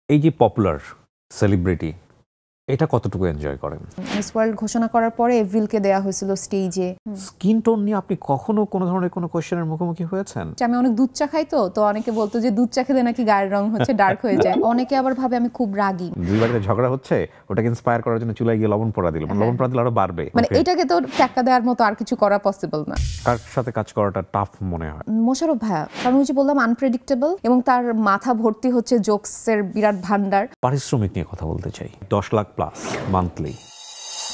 এই যে popular celebrity এটা কতটুকু এনজয় করেন? মিস ওয়ার্ল্ড ঘোষণা করার পরে এভরিলকে দেয়া হয়েছিল স্টেজে। স্কিন টোন নিয়ে আপনি কখনো কোনো ধরনের কোনো কোশ্চেনের মুখোমুখি হয়েছেন? আমি অনেক দুধ চা খাই, তো অনেকে বলতো যে দুধ চা খেলে নাকি গায়ের রং হচ্ছে ডার্ক হয়ে যায়। অনেকে আবার ভাবে আমি খুব রাগী। দুই বাড়িতে ঝগড়া হচ্ছে, ওটাকে ইন্সপায়ার করার জন্য চুলায় গিয়ে লবণ পোড়া দিল, লবণ পোড়া দিলে আরো বাড়বে। মানে এটাকে তো টাকা দেওয়ার মতো আর কিছু করা পসিবল না। কার সাথে কাজ করাটা টাফ মনে হয়? মোশাররফ ভাইয়া, কারণ ওই যে বললাম আনপ্রেডিক্টেবল, এবং তার মাথা ভর্তি হচ্ছে জোকসের বিরাট ভান্ডার। পারিশ্রমিক নিয়ে কথা বলতে চাই, 10 লাখ প্লাস মান্থলি।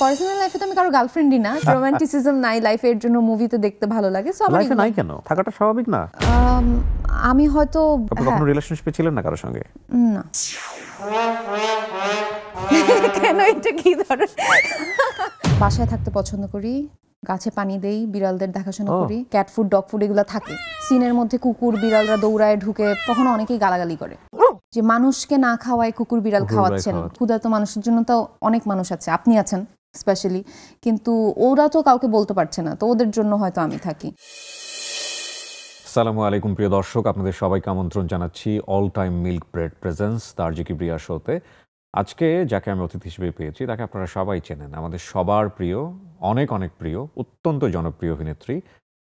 পার্সোনাল লাইফে তো আমি কারো গার্লফ্রেন্ডই না, রোমান্টিসিজম নাই লাইফে, এর জন্য মুভিতে দেখতে ভালো লাগে। সো আমার লাইফে নাই কেন? থাকাটা স্বাভাবিক না? আমি হয়তো আপনি কখনো রিলেশনশিপে ছিলেন না কারোর সঙ্গে? না। কেন, এটা কি ধরে? বাসায় থাকতে পছন্দ করি, গাছে পানি দেই, বিড়ালদের দেখাশোনা করি, ক্যাট ফুড ডগ ফুড এগুলো থাকে। সিনের মধ্যে কুকুর বিড়ালরা দৌড়ায় ঢুকে, তখন অনেকেই গালাগালি করে যে মানুষকে না খাওয়ায় কুকুর বিড়াল খাওয়াচ্ছেন। ক্ষুধার্ত মানুষের জন্য তো অনেক মানুষ আছে, আপনি আছেন স্পেশালি, কিন্তু ওরা তো কাউকে বলতে পারছে না, তো ওদের জন্য হয়তো আমি থাকি। আসসালামু আলাইকুম প্রিয় দর্শক, আপনাদের সবাইকে আমন্ত্রণ জানাচ্ছি all time milk bread presence তারজি কিবরিয়া শোতে। আজকে যাকে আমি অতিথি হিসেবে পেয়েছি তাকে আপনারা সবাই চেনেন, আমাদের সবার প্রিয়, অনেক অনেক প্রিয়, অত্যন্ত জনপ্রিয় অভিনেত্রী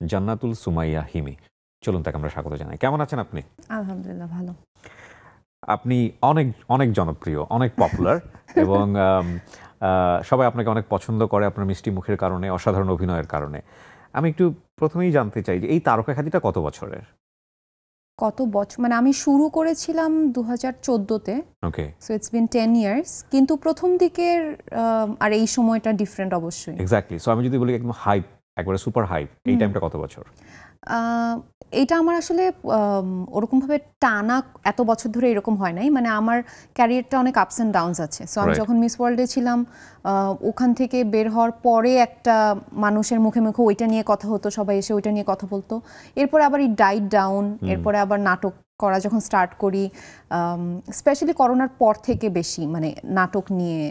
জান্নাতুল সুমাইয়া হিমি। চলুন তাকে আমরা স্বাগত জানাই। কেমন আছেন আপনি? আলহামদুলিল্লাহ ভালো। আপনি অনেক অনেক জনপ্রিয়, অনেক পপুলার এবং সবাই আপনাকে অনেক পছন্দ করে আপনার মিষ্টি মুখের কারণে, অসাধারণ অভিনয়ের কারণে। আমি একটু প্রথমেই জানতে চাই যে এই তারকা খ্যাতিটা কত বছরের? কত বছর মানে আমি শুরু করেছিলাম 2014-তে। ওকে, সো ইটস বিন 10 ইয়ার্স, কিন্তু প্রথম দিকের আর এই সময়টা ডিফারেন্ট অবশ্যই। এক্স্যাক্টলি। সো আমি যদি বলি একদম হাইপ, একবারে সুপার হাইপ, এই টাইমটা কত বছর? এটা আমার আসলে ওরকমভাবে টানা এত বছর ধরে এরকম হয় নাই, মানে আমার ক্যারিয়ারটা অনেক আপস অ্যান্ড ডাউনস আছে। সো আমি যখন মিস ওয়ার্ল্ডে ছিলাম, ওখান থেকে বের হওয়ার পরে একটা মানুষের মুখে মুখে ওইটা নিয়ে কথা হতো, সবাই এসে ওইটা নিয়ে কথা বলতো। এরপরে আবার এই ডাইট ডাউন, এরপরে আবার নাটক করা যখন স্টার্ট করি, স্পেশালি করোনার পর থেকে বেশি মানে নাটক নিয়ে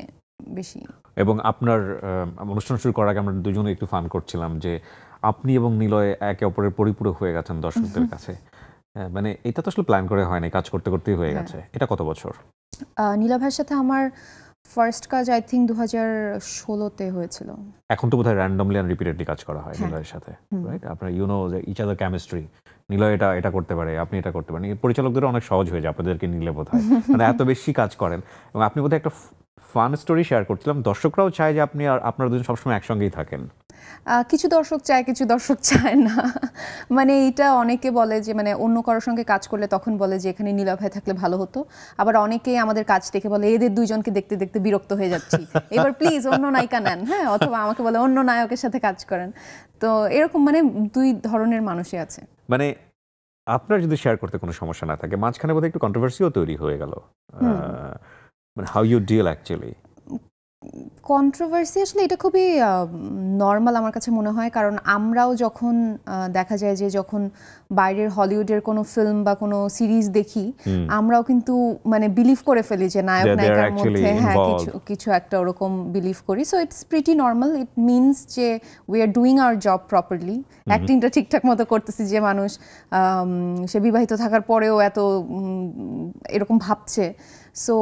বেশি। এবং আপনার অনুষ্ঠান শুরু করার আগে আমরা দুজনে একটু ফান করছিলাম যে আপনি এবং নিলয় একে অপরের পরিপূরক হয়ে গেছেন দর্শকদের কাছে। মানে এটা তো আসলে প্ল্যান করে হয়নি, কাজ করতে করতেই হয়ে গেছে। এটা কত বছর? নীলা ভাইয়ের সাথে আমার ফার্স্ট কাজ আই থিঙ্ক 2016-তে হয়েছিল। এখন তো বোধহয় র্যান্ডমলি অ্যান্ড রিপিটেডলি কাজ করা হয় নিলয়ের সাথে, রাইট? আপনার ইউনো যে ইচ আদার কেমিস্ট্রি, নিলয় এটা করতে পারে, আপনি এটা করতে পারেন। পরিচালকদেরও অনেক সহজ হয়ে যায় আপনাদেরকে নিলে বোধহয়, মানে এত বেশি কাজ করেন। এবং আপনি বোধহয় একটা ফান স্টোরি শেয়ার করছিলাম, দর্শকরাও চায় যে আপনি আর আপনারা দুজন সবসময় একসঙ্গেই থাকেন। কিছু দর্শক চায়, কিছু দর্শক চায় না। মানে এটা অনেকে বলে যে মানে অন্য কারোর সঙ্গে কাজ করলে তখন বলে যে এখানে নীলা ভাই থাকলে ভালো হতো। আবার অনেকেই আমাদের কাজ দেখে বলে এদের দুইজনকে দেখতে দেখতে বিরক্ত হয়ে যাচ্ছি, এবার প্লিজ অন্য নায়িকা নেন। হ্যাঁ, অথবা আমাকে বলে অন্য নায়কের সাথে কাজ করেন। তো এরকম মানে দুই ধরনের মানুষই আছে। মানে আপনার যদি শেয়ার করতে কোনো সমস্যা না থাকে, মাঝখানে বোধহয় একটু কন্ট্রোভার্সিও তৈরি হয়ে গেল, মানে how you deal actually. Controversy আসলে এটা খুবই নর্মাল আমার কাছে মনে হয়, কারণ আমরাও যখন দেখা যায় যে যখন বাইরের হলিউডের কোনো ফিল্ম বা কোনো সিরিজ দেখি, আমরাও কিন্তু মানে বিলিভ করে ফেলি যে নায়ক নায়িকার মধ্যে হ্যাঁ কিছু একটা ওরকম বিলিভ করি। So it's pretty normal. It means যে we are doing our job properly, অ্যাক্টিংটা ঠিকঠাক মতো করতেছি, যে মানুষ সে বিবাহিত থাকার পরেও এত এরকম ভাবছে, সো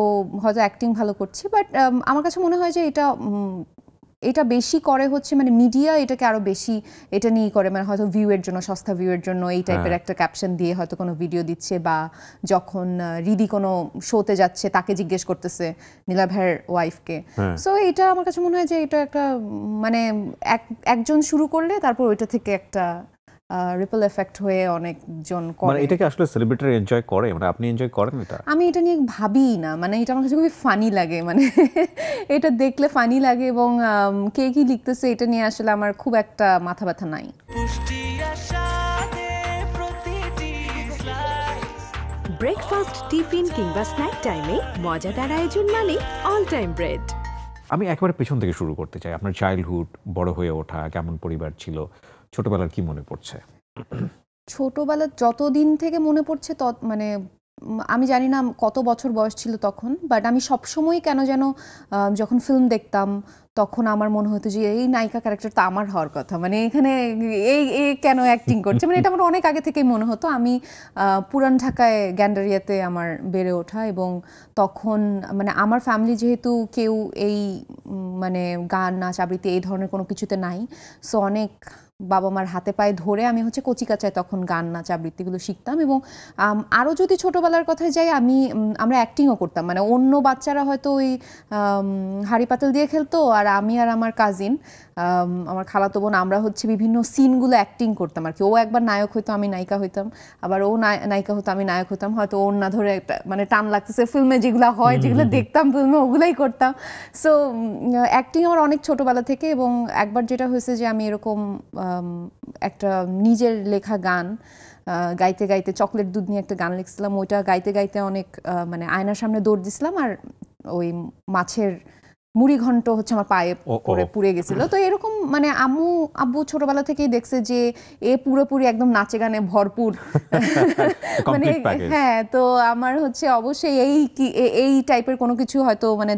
হয়তো অ্যাক্টিং ভালো করছি। বাট আমার কাছে মনে হয় যে এটা বেশি করে হচ্ছে মানে মিডিয়া এটাকে আরো বেশি এটা নিয়ে করে, মানে হয়তো ভিউয়ের জন্য, সস্তা ভিউয়ের জন্য এই টাইপের একটা ক্যাপশন দিয়ে হয়তো কোনো ভিডিও দিচ্ছে, বা যখন রিদি কোনো শোতে যাচ্ছে তাকে জিজ্ঞেস করতেছে নীলা ভাইয়ের ওয়াইফকে। সো এটা আমার কাছে মনে হয় যে এটা একটা মানে একজন শুরু করলে তারপর ওইটা থেকে একটা রিপল এফেক্ট হয়ে অনেকজন করে। মানে এটাকে আসলে সেলিব্রিটি এনজয় করে, মানে আপনি এনজয় করেন এটা? আমি এটা নিয়ে ভাবি না, মানে এটা আমার কাছে খুবই ফানি লাগে, মানে এটা দেখলে ফানি লাগে, এবং কে কি লিখতেছে এটা নিয়ে আসলে আমার খুব একটা মাথা ব্যথা নাই। ব্রেকফাস্ট, টিফিন কিংবা স্ন্যাক টাইমে মজাদার আয়োজন মানে অল টাইম ব্রেড। আমি একেবারে পেছন থেকে শুরু করতে চাই। আপনার চাইল্ডহুড, বড় হয়ে ওঠা, কেমন পরিবার ছিল, ছোটবেলার কি মনে পড়ছে? ছোটবেলা যতদিন থেকে মনে পড়ছে মানে আমি জানি না কত বছর বয়স ছিল তখন, বাট আমি সবসময় কেন যেন যখন ফিল্ম দেখতাম তখন আমার মনে হতো যে এই নায়িকা ক্যারেক্টার তো আমার হওয়ার কথা, মানে এখানে এই কেন অ্যাক্টিং করছে, মানে এটা আমার অনেক আগে থেকেই মনে হতো। আমি পুরান ঢাকায় গ্যান্ডারিয়াতে আমার বেড়ে ওঠা, এবং তখন মানে আমার ফ্যামিলি যেহেতু কেউ এই মানে গান নাচ আবৃত্তি এই ধরনের কোনো কিছুতে নাই, সো অনেক বাবা মার হাতে পায়ে ধরে আমি হচ্ছে কচিকাচায় তখন গান নাচ আবৃত্তিগুলো শিখতাম। এবং আরও যদি ছোটোবেলার কথায় যাই, আমরা অ্যাক্টিংও করতাম, মানে অন্য বাচ্চারা হয়তো ওই হাঁড়ি পাতিল দিয়ে খেলতো, আর আমি আর আমার কাজিন, আমার খালাতো বোন, আমরা হচ্ছে বিভিন্ন সিনগুলো অ্যাক্টিং করতাম আর কি। ও একবার নায়ক হইতো, আমি নায়িকা হইতাম, আবার ও নায়িকা হতো, আমি নায়ক হতাম। হয়তো ওর না ধরে একটা মানে টান লাগতেছে ফিল্মে, যেগুলো হয়, যেগুলো দেখতাম ফিল্মে, ওগুলাই করতাম। সো অ্যাক্টিং আমার অনেক ছোটোবেলা থেকে। এবং একবার যেটা হয়েছে যে আমি এরকম একটা নিজের লেখা গান গাইতে গাইতে, চকলেট দুধ নিয়ে একটা গান লিখছিলাম, ওইটা গাইতে গাইতে অনেক মানে আয়নার সামনে দৌড় দিছিলাম, আর ওই মাছের মুড়ি ঘন্ট হচ্ছে আমার পায়ে পড়ে পুড়ে গেছিল। তো এরকম মানে আব্বু ছোটবেলা থেকেই দেখছে যে এ পুরোপুরি একদম নাচে গানে ভরপুর, মানে হ্যাঁ। তো আমার হচ্ছে অবশ্যই এই টাইপের কোনো কিছু হয়তো মানে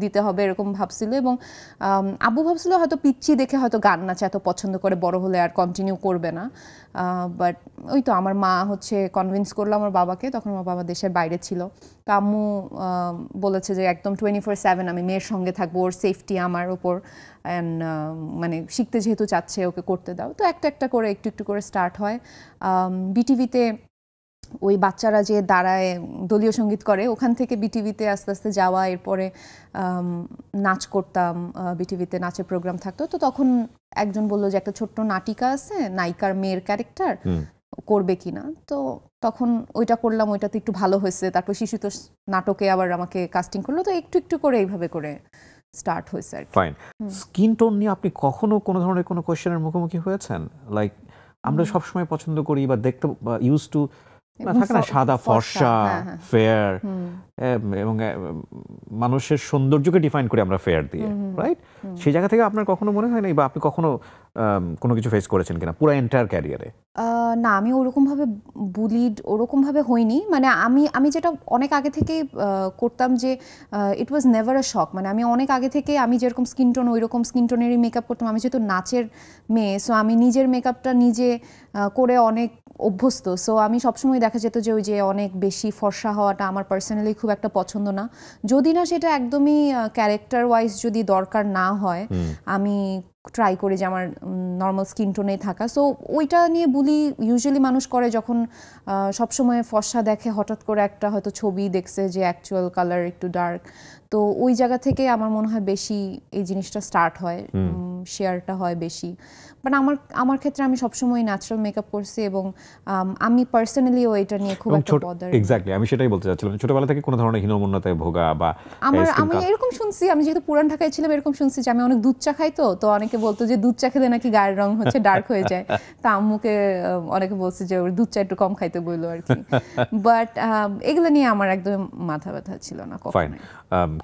দিতে হবে এরকম ভাবছিল। এবং আব্বু ভাবছিল হয়তো পিচ্চি দেখে হয়তো গান নাচ এত পছন্দ করে, বড় হলে আর কন্টিনিউ করবে না। বাট ওই তো আমার মা হচ্ছে কনভিন্স করলো আমার বাবাকে, তখন আমার বাবা দেশের বাইরে ছিল। তো আম্মু বলেছে যে একদম 24/7 আমি মেয়ের সঙ্গে থাকবো, ওর সেফটি আমার ওপর, অ্যান্ড মানে শিখতে যেহেতু চাচ্ছে ওকে করতে দাও। তো একটা একটা করে একটু একটু করে স্টার্ট হয়। বিটিভিতে ওই বাচ্চারা যে দাঁড়ায় দলীয় সঙ্গীত করে, ওখান থেকে বিটিভিতে আস্তে আস্তে যাওয়া, এরপরে নাচ করতাম, বিটিভিতে নাচের প্রোগ্রাম থাকতো। তো তখন একজন বললো যে একটা ছোট্ট নাটিকা আছে, নায়িকার মেয়ের ক্যারেক্টার, করবে কিনা। তো তখন ওইটা করলাম, ওইটাতে একটু ভালো হয়েছে। তারপর শিশুতোষ নাটকে আবার আমাকে কাস্টিং করলো। তো একটু একটু করে এইভাবে করে স্টার্ট হয়েছে আর কি। ফাইন। স্কিন টোন নিয়ে আপনি কখনো কোনো ধরনের কোনো কোয়েশ্চেনের মুখোমুখি হয়েছেন? লাইক আমরা সবসময় পছন্দ করি বা দেখতে ইউজ টু থাকে না, সাদা ফর্সা, ফেয়ার, এবং মানুষের সৌন্দর্যকে ডিফাইন করি আমরা ফেয়ার দিয়ে, রাইট? সেই জায়গা থেকে আপনার কখনো মনে হয় নাই, বা আপনি কখনো কোনো কিছু ফেস করেছেন কিনা পুরো এন্টায়ার ক্যারিয়ারে? না, আমি ওরকমভাবে বুলিড ওরকমভাবে হইনি। মানে আমি যেটা অনেক আগে থেকে করতাম যে ইট ওয়াজ নেভার আ শক, মানে আমি অনেক আগে থেকে আমি যেরকম স্কিন টোন ওইরকম স্কিন টোনেরই মেকআপ করতাম। আমি যেহেতু নাচের মেয়ে, সো আমি নিজের মেকআপটা নিজে করে অনেক অভ্যস্ত। সো আমি সবসময় দেখা যেত যে ওই যে অনেক বেশি ফর্সা হওয়াটা আমার পার্সোনালি খুব একটা পছন্দ না, যদি না সেটা একদমই ক্যারেক্টার ওয়াইজ যদি দরকার না হয়। আমি ট্রাই করি যে আমার নর্মাল স্কিন টোনেই থাকা। সো ওইটা নিয়ে বুলি ইউজুয়ালি মানুষ করে যখন সবসময় ফর্সা দেখে, হঠাৎ করে একটা হয়তো ছবি দেখছে যে অ্যাকচুয়াল কালার একটু ডার্ক, তো ওই জায়গা থেকে আমার মনে হয় বেশি এই জিনিসটা স্টার্ট হয়, শেয়ারটা হয় বেশি। বাট আমার ক্ষেত্রে আমি সবসময় ন্যাচারাল মেকআপ করছি, এবং আমি পার্সোনালিও এটা নিয়ে খুব একটা বদার। এক্স্যাক্টলি, আমি সেটাই বলতে চাচ্ছিলাম, ছোটবেলা থেকে কোনো ধরনের হীনমন্যতায় ভোগা বা আমি এরকম শুনছি, আমি যেহেতু পুরান ঢাকায় ছিলাম এরকম শুনছি যে আমি অনেক দুধ চা খাই, তো অনেকে বলতো যে দুধ চা খেলে নাকি গায়ের রং হচ্ছে ডার্ক হয়ে যায়। তা আম্মুকে অনেকে বলছে যে ওর দুধ চা একটু কম খাইতে বললো আর কি। বাট এগুলো নিয়ে আমার একদম মাথা ব্যথা ছিল না কখনো।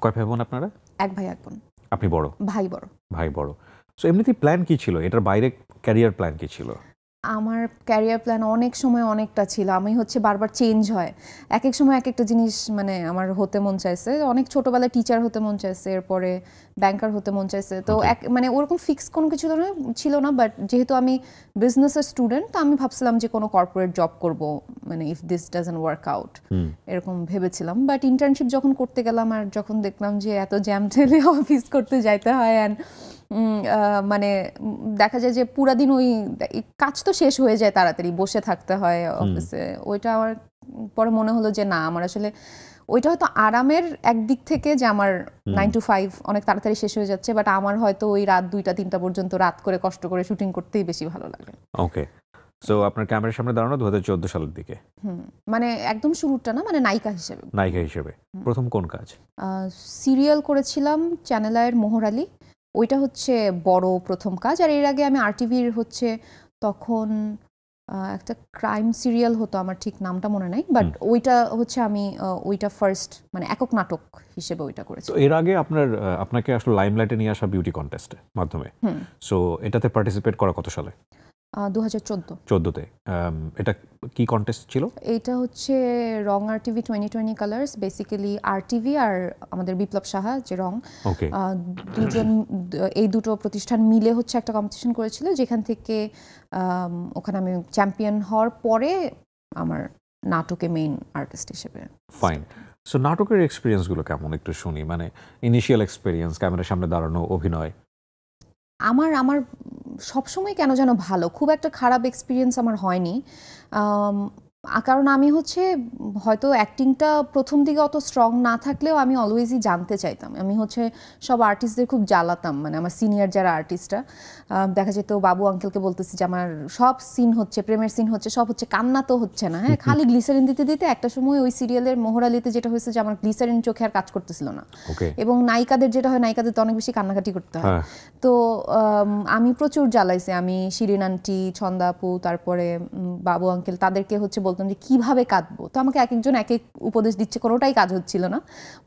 কয় ভাই বোন আপনারা? এক ভাই এক বোন। আপনি বড়? ভাই বড়। ভাই বড়। সো এমনিতেই প্ল্যান কি ছিল, এটার বাইরে ক্যারিয়ার প্ল্যান কি ছিল? আমার ক্যারিয়ার প্ল্যান অনেক সময় অনেকটা ছিল। আমি হচ্ছে বারবার চেঞ্জ হয়, এক এক সময় এক একটা জিনিস মানে আমার হতে মন চাইছে। অনেক ছোটবেলায় টিচার হতে মন চাইছে, এরপরে ব্যাংকার হতে মন চাইছে। তো মানে ওরকম ফিক্স কোনো কিছু ছিল না। বাট যেহেতু আমি বিজনেসের স্টুডেন্ট, তো আমি ভাবছিলাম যে কোনো কর্পোরেট জব করব, মানে if this doesn't work out, এরকম ভেবেছিলাম। বাট ইন্টার্নশিপ যখন করতে গেলাম আর যখন দেখলাম যে এত জ্যাম ঠেলে অফিস করতে যাইতে হয়, অ্যান্ড মানে দেখা যায় যে পুরা দিন ওই কাজ তো শেষ হয়ে যায় তাড়াতাড়ি, বসে থাকতে হয় অফিসে। ওইটা আমার পরে মনে হলো যে না, আমার আসলে ওইটা হয়তো আরামের একদিক থেকে যে আমার 9 to 5 অনেক তাড়াতাড়ি শেষ হয়ে যাচ্ছে, বাট আমার হয়তো ওই রাত 2টা-3টা পর্যন্ত রাত করে কষ্ট করে শুটিং করতেই বেশি ভালো লাগে। ওকে, সো আপনার ক্যামেরার সামনে দাঁড়ানো 2014 সালের দিকে? মানে একদম শুরুটা না, মানে নায়িকা হিসেবে। নায়িকা হিসেবে প্রথম কোন কাজ? সিরিয়াল করেছিলাম চ্যানেল আইয়ের মোহর আলী, ওইটা হচ্ছে বড় প্রথম কাজ। আর এর আগে আমি আরটিভির হচ্ছে তখন একটা ক্রাইম সিরিয়াল হতো, আমার ঠিক নামটা মনে নাই, বাট ওইটা হচ্ছে আমি ওইটা ফার্স্ট মানে একক নাটক হিসেবে ওইটা করেছি। তো এর আগে আপনাকে আসলে লাইমলাইটে নিয়ে আসা বিউটি কন্টেস্টের মাধ্যমে, সো এটাতে পার্টিসিপেট করা কত সালে? 2014। 14তে। এটা কি কন্টেস্ট ছিল? এটা হচ্ছে রং RTV 2020 কালার্স, বেসিক্যালি RTV আর আমাদের বিপ্লব সাহা যে রং, ওকে। দুজন এই দুটো প্রতিষ্ঠান মিলে হচ্ছে একটা কম্পিটিশন করেছিল, যেখান থেকে ওখানে আমি চ্যাম্পিয়ন হওয়ার পরে আমার নাটকে মেইন আর্টিস্ট হিসেবে। ফাইন। সো নাটকের এক্সপিরিয়েন্সগুলো কেমন একটু শুনি, মানে ইনিশিয়াল এক্সপিরিয়েন্স, ক্যামেরার সামনে দাঁড়ানো, অভিনয়। আমার সবসময় কেন যেন ভালো, খুব একটা খারাপ এক্সপিরিয়েন্স আমার হয়নি। কারণ আমি হচ্ছে হয়তো অ্যাক্টিংটা প্রথম দিকে অত স্ট্রং না থাকলেও আমি অলওয়েজই জানতে চাইতাম। আমি হচ্ছে সব আর্টিস্টদের খুব জ্বালাতাম, মানে আমার সিনিয়র যারা আর্টিস্টরা, দেখা যেত বাবু আঙ্কেলকে বলতেছি যে আমার সব সিন হচ্ছে, প্রেমের সিন হচ্ছে, সব হচ্ছে, কান্না তো হচ্ছে না, হ্যাঁ, খালি গ্লিসারিন দিতে দিতে একটা সময় ওই সিরিয়ালের মোহরালিতে যেটা হয়েছে যে আমার গ্লিসারিন চোখে আর কাজ করতেছিল না। এবং নায়িকাদের যেটা হয়, নায়িকাদের তো অনেক বেশি কান্নাকাটি করতে হয়। তো আমি প্রচুর জ্বালাইছি। আমি শিরিন আন্টি, ছন্দা আপু, তারপরে বাবু আঙ্কেল, তাদেরকে হচ্ছে বলতাম যে কিভাবে কাঁদবো। তো আমাকে এক একজন এক এক উপদেশ দিচ্ছে, কোনোটাই কাজ হচ্ছিল না।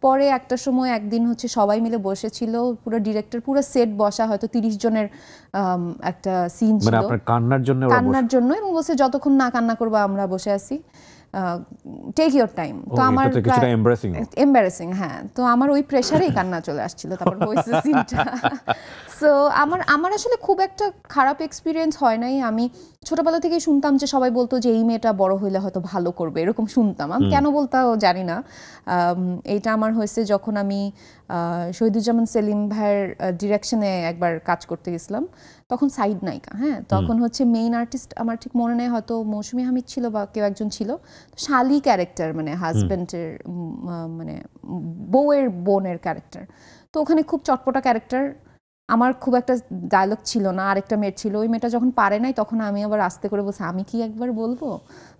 পরে একটা সময় একদিন হচ্ছে সবাই মিলে বসেছিল, পুরো ডিরেক্টর, পুরো সেট বসা, হয়তো 30 জনের একটা সিন ছিল কান্নার জন্য, এবং বসে যতক্ষণ না কান্না করবো আমরা বসে আছি, টেক ইওর টাইম। তো আমার এম্বারেসিং, হ্যাঁ, তো আমার ওই প্রেশারেই কান্না চলে আসছিল, তারপর হয়েছে সিনটা। সো আমার আসলে খুব একটা খারাপ এক্সপিরিয়েন্স হয় নাই। আমি ছোটবেলা থেকেই শুনতাম যে সবাই বলতো যে এই মেয়েটা বড় হইলে হয়তো ভালো করবে, এরকম শুনতাম। আমি কেন বলতাও জানি না। এইটা আমার হয়েছে যখন আমি শহীদুজ্জামান সেলিম ভাইয়ের ডিরেকশনে একবার কাজ করতে গেছিলাম, তখন সাইড নায়িকা, হ্যাঁ, তখন হচ্ছে মেইন আর্টিস্ট আমার ঠিক মনে নেই, হয়তো মৌসুমী হামিদ ছিল বা কেউ একজন ছিল। শালি ক্যারেক্টার, মানে হাজব্যান্ডের, মানে বউয়ের বোনের ক্যারেক্টার। তো ওখানে খুব চটপটা ক্যারেক্টার, আমার খুব একটা ডায়লগ ছিল না, আরেকটা মেয়ের ছিল। ওই মেয়েটা যখন পারে নাই তখন আমি আবার আস্তে করে বলছি আমি কি একবার বলবো।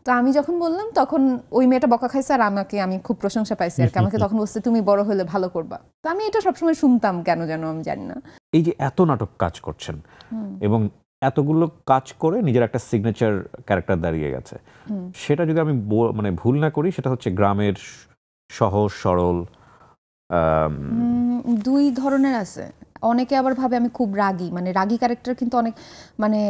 তো আমি যখন বললাম তখন ওই মেয়েটা বকা খাইছে, আর আমি খুব প্রশংসা পাইছি আর কি। আমাকে তখন বলছে তুমি বড় হলে ভালো করবা। তো আমি এটা সবসময় শুনতাম, কেন যেন আমি জানি না। এই যে এত নাটক কাজ করছেন এবং এতগুলো কাজ করে নিজের একটা সিগনেচার ক্যারেক্টার দাঁড়িয়ে গেছে, সেটা যদি আমি মানে ভুল না করি, সেটা হচ্ছে গ্রামের, সহজ সরল। দুই ধরনের আছে। অনেকে আবার ভাবে আমি খুব রাগী, মানে রাগী ক্যারেক্টার কিন্তু অনেক, মানে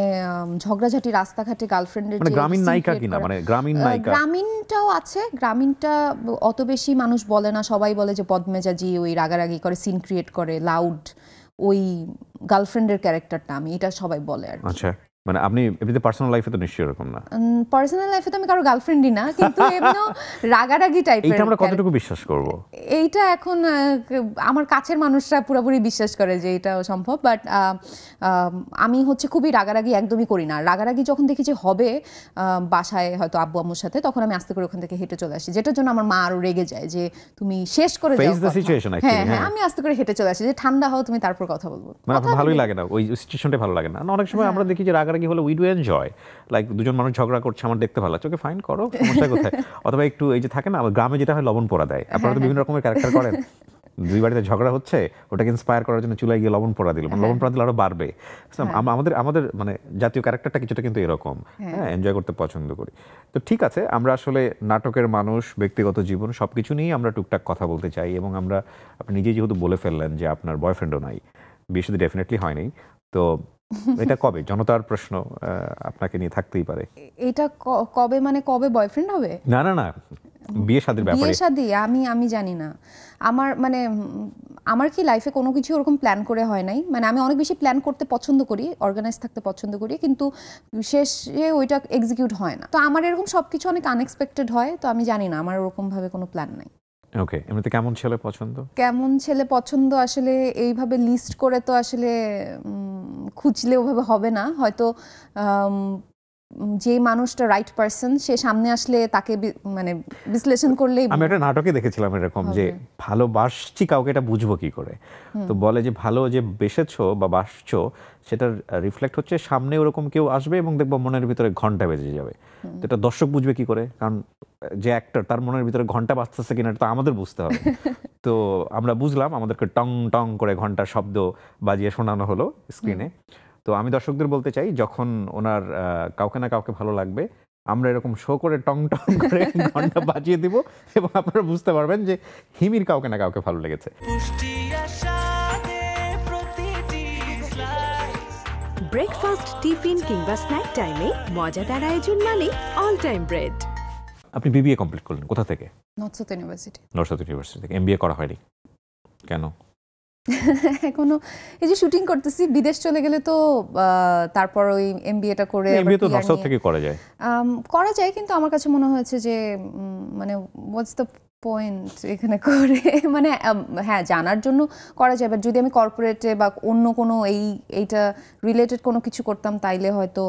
ঝগড়াঝাটি রাস্তাঘাটে গার্লফ্রেন্ডের, মানে গ্রামীণ নায়িকা কিনা, মানে গ্রামীণ নায়িকা। গ্রামীণটাও আছে, গ্রামীণটা অত বেশি মানুষ বলে না, সবাই বলে যে বদমেজাজি, ওই রাগারাগি করে, সিন ক্রিয়েট করে, লাউড, ওই গার্লফ্রেন্ডের ক্যারেক্টারটা আমি, এটা সবাই বলে আর কি। আচ্ছা, মানে আপনি এমনিতে পার্সোনাল লাইফে তো নিশ্চয়ই এরকম না? পার্সোনাল লাইফে তো আমি কারো গার্লফ্রেন্ডই না, কিন্তু এমনিও রাগারাগি টাইপের। এইটা আমরা কতটুকু বিশ্বাস করব? এইটা এখন আমার কাছের মানুষরা পুরোপুরি বিশ্বাস করে যে এটা সম্ভব, বাট আমি হচ্ছে খুবই রাগারাগি একদমই করি না। রাগারাগি যখন দেখি যে হবে বাসায় হয়তো আব্বু আম্মুর সাথে, তখন আমি আস্তে করে ওখান থেকে হেঁটে চলে আসি, যেটার জন্য আমার মা আরো রেগে যায় যে তুমি শেষ করে যাও। হ্যাঁ হ্যাঁ, আমি আস্তে করে হেঁটে চলে আসি যে ঠান্ডা হও, তুমি তারপর কথা বলবো। মানে ভালোই লাগে না ওই সিচুয়েশনটা, ভালো লাগে না। অনেক সময় আমরা দেখি যে রাগারাগি হলে উই ডু এনজয়, লাইক দুজন মানুষ ঝগড়া করছে, আমার দেখতে ভালো লাগছে, ওকে ফাইন করো, সমস্যা কোথায়। অথবা একটু এই যে থাকে না গ্রামে যেটা হয়, লবণ পোড়া দেয়। আপনারা তো বিভিন্ন রকমের ক্যারেক্টার করেন, দুই বাড়িতে ঝগড়া হচ্ছে, ওটাকে ইন্সপায়ার করার জন্য চুলায় গিয়ে লবণ পোড়া দিল, লবণ পোড়া দিলে আরো বাড়বে। আমাদের মানে জাতীয় ক্যারেক্টারটা কিছুটা কিন্তু এরকম, হ্যাঁ, এনজয় করতে পছন্দ করি। তো ঠিক আছে, আমরা আসলে নাটকের মানুষ, ব্যক্তিগত জীবন সবকিছু নিয়েই আমরা টুকটাক কথা বলতে চাই। এবং আপনি নিজেই যেহেতু বলে ফেললেন যে আপনার বয়ফ্রেন্ডও নাই, বিয়ে সাথে ডেফিনেটলি হয়নি, তো এটা কবে? জনতার প্রশ্ন আপনাকে নিয়ে থাকতেই পারে। এটা কবে, মানে কবে বয়ফ্রেন্ড হবে? না না না, বিয়ে শাদীর ব্যাপারে। বিয়ে শাদী আমি জানি না। আমার কি লাইফে কোনো কিছু ওরকম প্ল্যান করে হয় নাই। মানে আমি অনেক বেশি প্ল্যান করতে পছন্দ করি, অর্গানাইজ থাকতে পছন্দ করি, কিন্তু শেষে ওইটা এক্সিকিউট হয় না। তো আমার এরকম সবকিছু অনেক আনএক্সপেক্টেড হয়। তো আমি জানি না, আমার ওরকম ভাবে কোনো প্ল্যান নাই। ওকে, এমনিতে কেমন ছেলে পছন্দ? কেমন ছেলে পছন্দ আসলে এইভাবে লিস্ট করে তো আসলে খুঁজলে ওভাবে হবে না। হয়তো যে মানুষটা রাইট পারসন, সে সামনে আসলে তাকে মানে বিশ্লেষণ করলে। আমি একটা নাটকে দেখেছিলাম এরকম, যে ভালোবাসছি কাউকে, এটা বুঝবো কি করে? তো বলে যে ভালো যে বেসেছো বা বাসছো, সেটার রিফ্লেক্ট হচ্ছে সামনে ওরকম কেউ আসবে এবং দেখবো মনের ভিতরে ঘন্টা বেজে যাবে। তো এটা দর্শক বুঝবে কি করে? কারণ যে অ্যাক্টর, তার মনের ভিতরে ঘন্টা বাজতেছে কিনা এটা তো আমাদের বুঝতে হবে। তো আমরা বুঝলাম, আমাদেরকে টং টং করে ঘন্টার শব্দ বাজিয়ে শোনানো হলো স্ক্রিনে। তো আমি দর্শকদের বলতে চাই, যখন ওনার কাউকে না কাউকে ভালো লাগবে, আমরা এরকম শো করে টং টং করে ঘন্টা বাজিয়ে দিব, এবং আপনারা বুঝতে পারবেন যে হিমির কাউকে না কাউকে ভালো লেগেছে। ব্রেকফাস্ট, টিফিন কিংবা স্ন্যাক টাইমে মজাদার আয়োজন মানে অল টাইম ব্রেড। আপনি বিবিএ কমপ্লিট করলেন কোথা থেকে? North south university. North south university থেকে। এমবিএ করা হয়নি কেন? এখনো এই যে শুটিং করতেছি, বিদেশ চলে গেলে তো তারপর ওই এমবিএটা করে এমবিএ তো নর্থ সাউথ থেকে করা যায়। করা যায়, কিন্তু আমার কাছে মনে হয়েছে যে মানে হোয়াটস দ্য পয়েন্ট এখানে করে মানে হ্যাঁ জানার জন্য করা যায়, বাট যদি আমি কর্পোরেটে বা অন্য কোনো এইটা রিলেটেড কোনো কিছু করতাম তাইলে হয়তো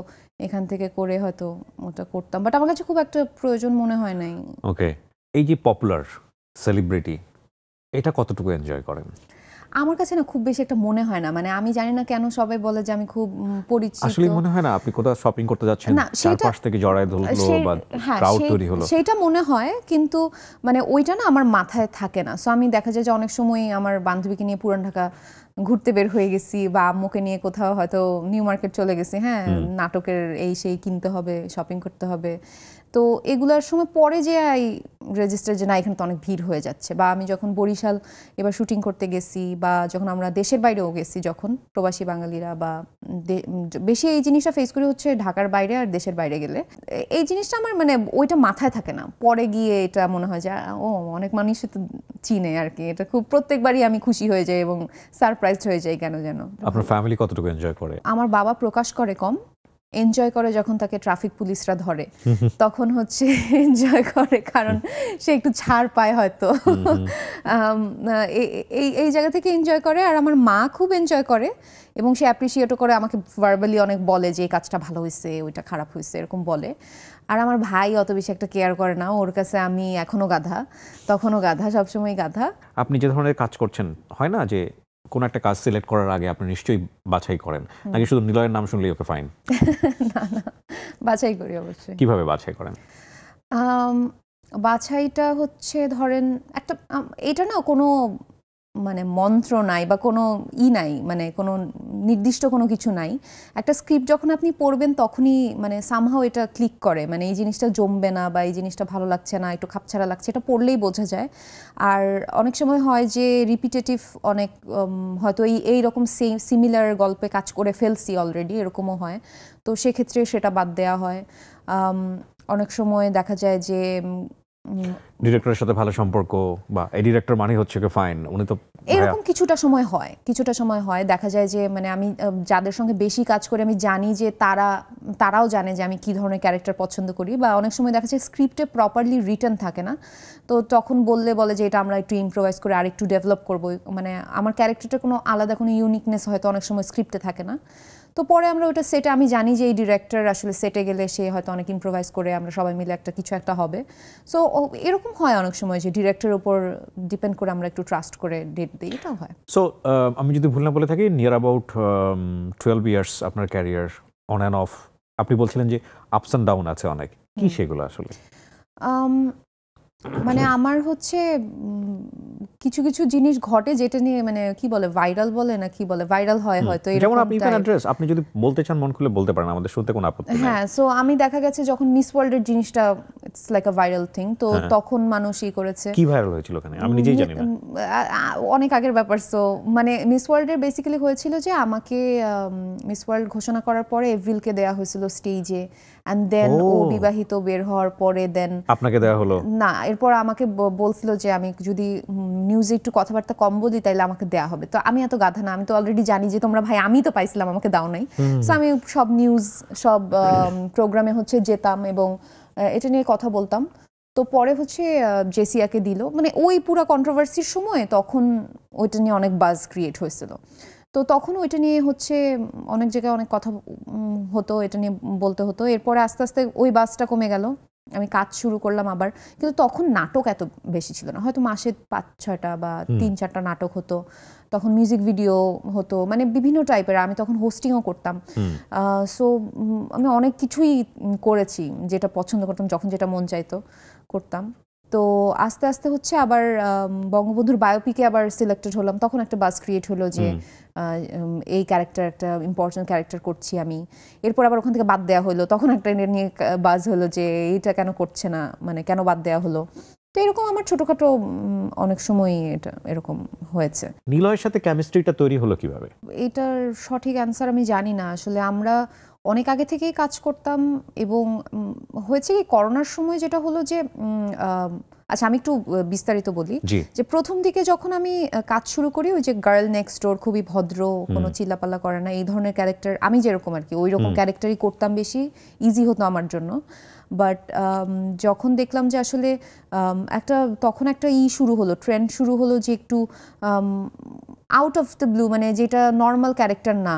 এখান থেকে করে হয়তো ওটা করতাম, বাট আমার কাছে খুব একটা প্রয়োজন মনে হয় নাই। ওকে, এই যে পপুলার সেলিব্রিটি, এটা কতটুকু এনজয় করেন? আমার কাছে না খুব বেশি একটা মনে হয় না, মানে আমি জানি না কেন সবাই বলে যে আমি খুব পরিচিত। আসলে মনে হয় না আপনি কোথাও শপিং করতে যাচ্ছেন, চারপাশ থেকে জড়ায় ধরলো বা ক্রাউড তৈরি হলো, সেটা মনে হয়, কিন্তু মানে ওইটা না আমার মাথায় থাকে না। সো আমি দেখা যায় যে অনেক সময় আমার বান্ধবীকে নিয়ে পুরান ঢাকা ঘুরতে বের হয়ে গেছি, বা আম্মুকে নিয়ে কোথাও হয়তো নিউ মার্কেট চলে গেছি, হ্যাঁ নাটকের এই সেই কিনতে হবে, শপিং করতে হবে, তো এগুলোর সময় পরে যে রেজিস্টার যে না এখানে তো অনেক ভিড় হয়ে যাচ্ছে। বা আমি যখন বরিশাল এবার শুটিং করতে গেছি, বা যখন আমরা দেশের বাইরেও গেছি, যখন প্রবাসী বাঙালিরা বা বেশি এই জিনিসটা ফেস করি হচ্ছে ঢাকার বাইরে আর দেশের বাইরে গেলে, এই জিনিসটা আমার মানে ওইটা মাথায় থাকে না, পরে গিয়ে এটা মনে হয় যে ও অনেক মানুষ তো চিনে আর কি। এটা খুব প্রত্যেকবারই আমি খুশি হয়ে যাই এবং সারপ্রাইজড হয়ে যাই কেন যেন। আপনার ফ্যামিলি কতটুকু এনজয় করে? আমার বাবা প্রকাশ করে কম, এনজয় করে যখন তাকে ট্রাফিক পুলিশরা ধরে তখন হচ্ছে এনজয় করে, কারণ সে একটু ছাড় পায় হয়তো। এই জায়গা থেকে এনজয় করে। আর আমার মা খুব এনজয় করে এবং সে অ্যাপ্রিসিয়েটও করে, আমাকে ভার্বালি অনেক বলে যে এই কাজটা ভালো হয়েছে, ওইটা খারাপ হয়েছে, এরকম বলে। আর আমার ভাই অত বেশি একটা কেয়ার করে না, ওর কাছে আমি এখনো গাধা, তখনও গাধা, সবসময় গাধা। আপনি যে ধরনের কাজ করছেন, হয় না যে কোন একটা কাজ সিলেক্ট করার আগে আপনি নিশ্চয়ই বাছাই করেন, নাকি শুধু নিলয়ের নাম শুনলেই ওকে ফাইন? না না, বাছাই করি অবশ্যই। কিভাবে বাছাই করেন? বাছাইটা হচ্ছে ধরেন একটা এটা না কোনো মানে মন্ত্র নাই বা কোনো নাই, মানে কোনো নির্দিষ্ট কোনো কিছু নাই। একটা স্ক্রিপ্ট যখন আপনি পড়বেন তখনই মানে সামহাও এটা ক্লিক করে, মানে এই জিনিসটা জমবে না বা এই জিনিসটা ভালো লাগছে না, একটু খাপছাড়া লাগছে, এটা পড়লেই বোঝা যায়। আর অনেক সময় হয় যে রিপিটেটিভ অনেক, হয়তো এই রকম সিমিলার গল্পে কাজ করে ফেলছি অলরেডি, এরকমও হয়, তো সেক্ষেত্রে সেটা বাদ দেওয়া হয়। অনেক সময় দেখা যায় যে ডিরেক্টরের সাথে ভালো সম্পর্ক, বা এই ডিরেক্টর মানে হচ্ছে কি ফাইন, উনি তো এরকম কিছুটা সময় হয় দেখা যায় যে মানে আমি যাদের সঙ্গে বেশি কাজ করে আমি জানি যে তারাও জানে যে আমি কি ধরনের ক্যারেক্টার পছন্দ করি, বা অনেক সময় দেখা যায় স্ক্রিপ্টে প্রপারলি রিটেন থাকে না, তো তখন বলে যে এটা আমরা একটু ইম্প্রোভাইজ করে আরেকটু ডেভেলপ করবো, মানে আমার ক্যারেক্টারটা কোনো আলাদা কোনো ইউনিকনেস হয়তো অনেক সময় স্ক্রিপ্টে থাকে না, তো পরে আমরা ওটা সেটে, আমি জানি যে এই ডিরেক্টর আসলে সেটে গেলে সে হয়তো অনেক ইম্প্রোভাইজ করে আমরা সবাই মিলে কিছু একটা হবে। সো এরকম হয় অনেক সময় যে ডিরেক্টরের উপর ডিপেন্ড করে আমরা একটু ট্রাস্ট করে ডেট দিই, এটাও হয়। সো আমি যদি ভুল না বলে থাকি, নিয়ার অ্যাবাউট 12 ইয়ার্স আপনার ক্যারিয়ার, অন অ্যান্ড অফ। আপনি বলছিলেন যে আপস অ্যান্ড ডাউন আছে অনেক, কি সেগুলো আসলে? মানে আমার হচ্ছে কিছু কিছু জিনিস ঘটে যেটা নিয়ে মানে কি বলে ভাইরাল বলে না কি বলে ভাইরাল হয় হয়তো, যেমন আপনি ক্যান অ্যাড্রেস, আপনি যদি বলতে চান মন খুলে বলতে পারেন, আমাদের শুনতে কোনো আপত্তি নেই। হ্যাঁ, সো আমি দেখা গেছে যখন মিস ওয়ার্ল্ডের জিনিসটা it's like a viral thing, তো তখন মানুষই করেছে। কি ভাইরাল হয়েছিল ওখানে আমি নিজেই জানি না, অনেক আগের ব্যাপার। সো মানে মিস ওয়ার্ল্ডের বেসিক্যালি হয়েছিল যে আমাকে মিস ওয়ার্ল্ড ঘোষণা করার পরে এভরিলকে দেয়া হয়েছিল স্টেজে, অ্যান্ড দেন ও বিবাহিত বের হওয়ার পরে দেন আপনাকে দেওয়া হলো না, এরপর আমাকে বলছিল যে আমি যদি নিউজে একটু কথাবার্তা কম বলি তাইলে আমাকে দেয়া হবে। তো আমি এত গাধা না, আমি তো অলরেডি জানি যে তোমরা ভাই আমি তো পাইছিলাম, আমাকে দাও নাই। সো আমি সব নিউজ সব প্রোগ্রামে হচ্ছে যেতাম এবং এটা নিয়ে কথা বলতাম। তো পরে হচ্ছে জেসিয়াকে দিল, মানে ওই পুরো কন্ট্রোভার্সির সময় তখন ওইটা নিয়ে অনেক বাজ ক্রিয়েট হয়েছিল, তো তখন ওইটা নিয়ে হচ্ছে অনেক জায়গায় অনেক কথা হতো, এটা নিয়ে বলতে হতো। এরপরে আস্তে আস্তে ওই বাসটা কমে গেল, আমি কাজ শুরু করলাম আবার, কিন্তু তখন নাটক এত বেশি ছিল না, হয়তো মাসে 5-6টা বা 3-4টা নাটক হতো, তখন মিউজিক ভিডিও হতো, মানে বিভিন্ন টাইপের, আমি তখন হোস্টিংও করতাম। সো আমি অনেক কিছুই করেছি যেটা পছন্দ করতাম, যখন যেটা মন চাইতো করতাম। তো আস্তে আস্তে হচ্ছে আবার বঙ্গবন্ধুর বায়োপিকে আবার সিলেক্টেড হলাম, তখন একটা বাজ ক্রিয়েট হলো যে এই ক্যারেক্টার একটা ইম্পর্টেন্ট ক্যারেক্টার করছি আমি। এরপর আবার ওখান থেকে বাদ দেওয়া হলো, তখন একটা নিয়ে বাজ হলো যে এইটা কেন করছে না, মানে কেন বাদ দেওয়া হলো। তো এরকম আমার ছোটখাটো অনেক সময় এটা এরকম হয়েছে। নিলয়ের সাথে কেমিস্ট্রিটা তৈরি হলো কিভাবে? এটার সঠিক অ্যান্সার আমি জানি না আসলে। আমরা অনেক আগে থেকেই কাজ করতাম এবং হয়েছে কি করোনার সময় যেটা হলো যে আচ্ছা আমি একটু বিস্তারিত বলি যে প্রথম দিকে যখন আমি কাজ শুরু করি ওই যে গার্ল নেক্সট ডোর, খুবই ভদ্র, কোনো চিল্লাপাল্লা করে না, এই ধরনের ক্যারেক্টার আমি যেরকম আর কি ওই রকম ক্যারেক্টারই করতাম, বেশি ইজি হতো আমার জন্য। বাট যখন দেখলাম যে আসলে তখন একটা শুরু হলো, ট্রেন্ড শুরু হলো যে একটু আউট অফ দ্য ব্লু, মানে যেটা নর্মাল ক্যারেক্টার না,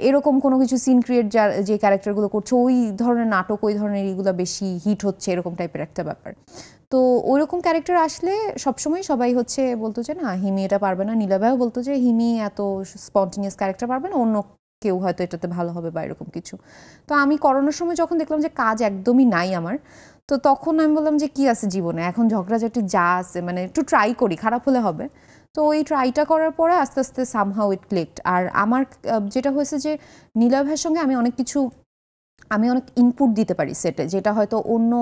এরকম কোনো কিছু সিন ক্রিয়েট যে ক্যারেক্টারগুলো করছে ওই ধরনের নাটক, ওই ধরনের এইগুলো বেশি হিট হচ্ছে, এরকম টাইপের একটা ব্যাপার। তো ওইরকম ক্যারেক্টার আসলে সবসময় সবাই হচ্ছে বলতো যে না হিমি এটা পারবে না, নীলা ভাইও বলতো যে হিমি এত স্পন্টেনিয়াস ক্যারেক্টার পারবে না, অন্য কেউ হয়তো এটাতে ভালো হবে বা এরকম কিছু। তো আমি করোনার সময় যখন দেখলাম যে কাজ একদমই নাই আমার, তো তখন আমি বললাম যে কি আছে জীবনে, এখন ঝগড়াঝাটি যা আছে মানে একটু ট্রাই করি, খারাপ হলে হবে। তো ওই ট্রাইটা করার পরে আস্তে আস্তে সামহাউ ইট ক্লিকড। আর আমার যেটা হয়েছে যে নীলা ভাইয়ের সঙ্গে আমি অনেক ইনপুট দিতে পারি সেটে, যেটা হয়তো অন্য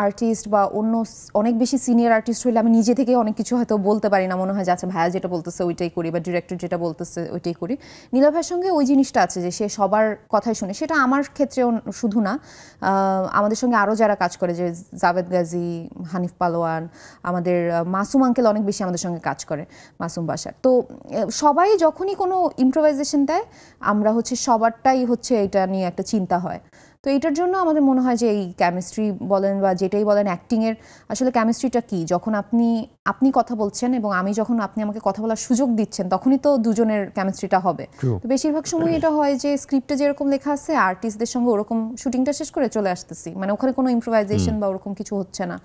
আর্টিস্ট বা অন্য অনেক বেশি সিনিয়র আর্টিস্ট হলে আমি নিজে থেকে অনেক কিছু হয়তো বলতে পারি না, মনে হয় যে আচ্ছা ভাইয়া যেটা বলতেছে ওইটাই করি বা ডিরেক্টর যেটা বলতেছে ওইটাই করি। নীলা ভাইয়ের সঙ্গে ওই জিনিসটা আছে যে সে সবার কথাই শুনে, সেটা আমার ক্ষেত্রেও শুধু না, আমাদের সঙ্গে আরও যারা কাজ করে, যে জাভেদ গাজী, হানিফ পালোয়ান, আমাদের মাসুম আঙ্কেল অনেক বেশি আমাদের সঙ্গে কাজ করে, মাসুম বাসার। তো সবাই যখনই কোনো ইম্প্রোভাইজেশন দেয় আমরা হচ্ছে সবারটাই হচ্ছে এটা নিয়ে একটা চিন্তা হয়। তো এটার জন্য আমাদের মনে হয় যে এই কেমিস্ট্রি বলেন বা যেটাই বলেন, অ্যাক্টিংয়ের আসলে কেমিস্ট্রিটা কি, যখন আপনি কথা বলছেন এবং আমি যখন আপনি আমাকে কথা বলার সুযোগ দিচ্ছেন তখনই তো দুজনের কেমিস্ট্রিটা হবে। তো বেশিরভাগ সময় এটা হয় যে স্ক্রিপ্টে যেরকম লেখা আছে আর্টিস্টদের সঙ্গে ওরকম শুটিংটা শেষ করে চলে আসতেছি, মানে ওখানে কোনো ইম্প্রোভাইজেশন বা ওরকম কিছু হচ্ছে না,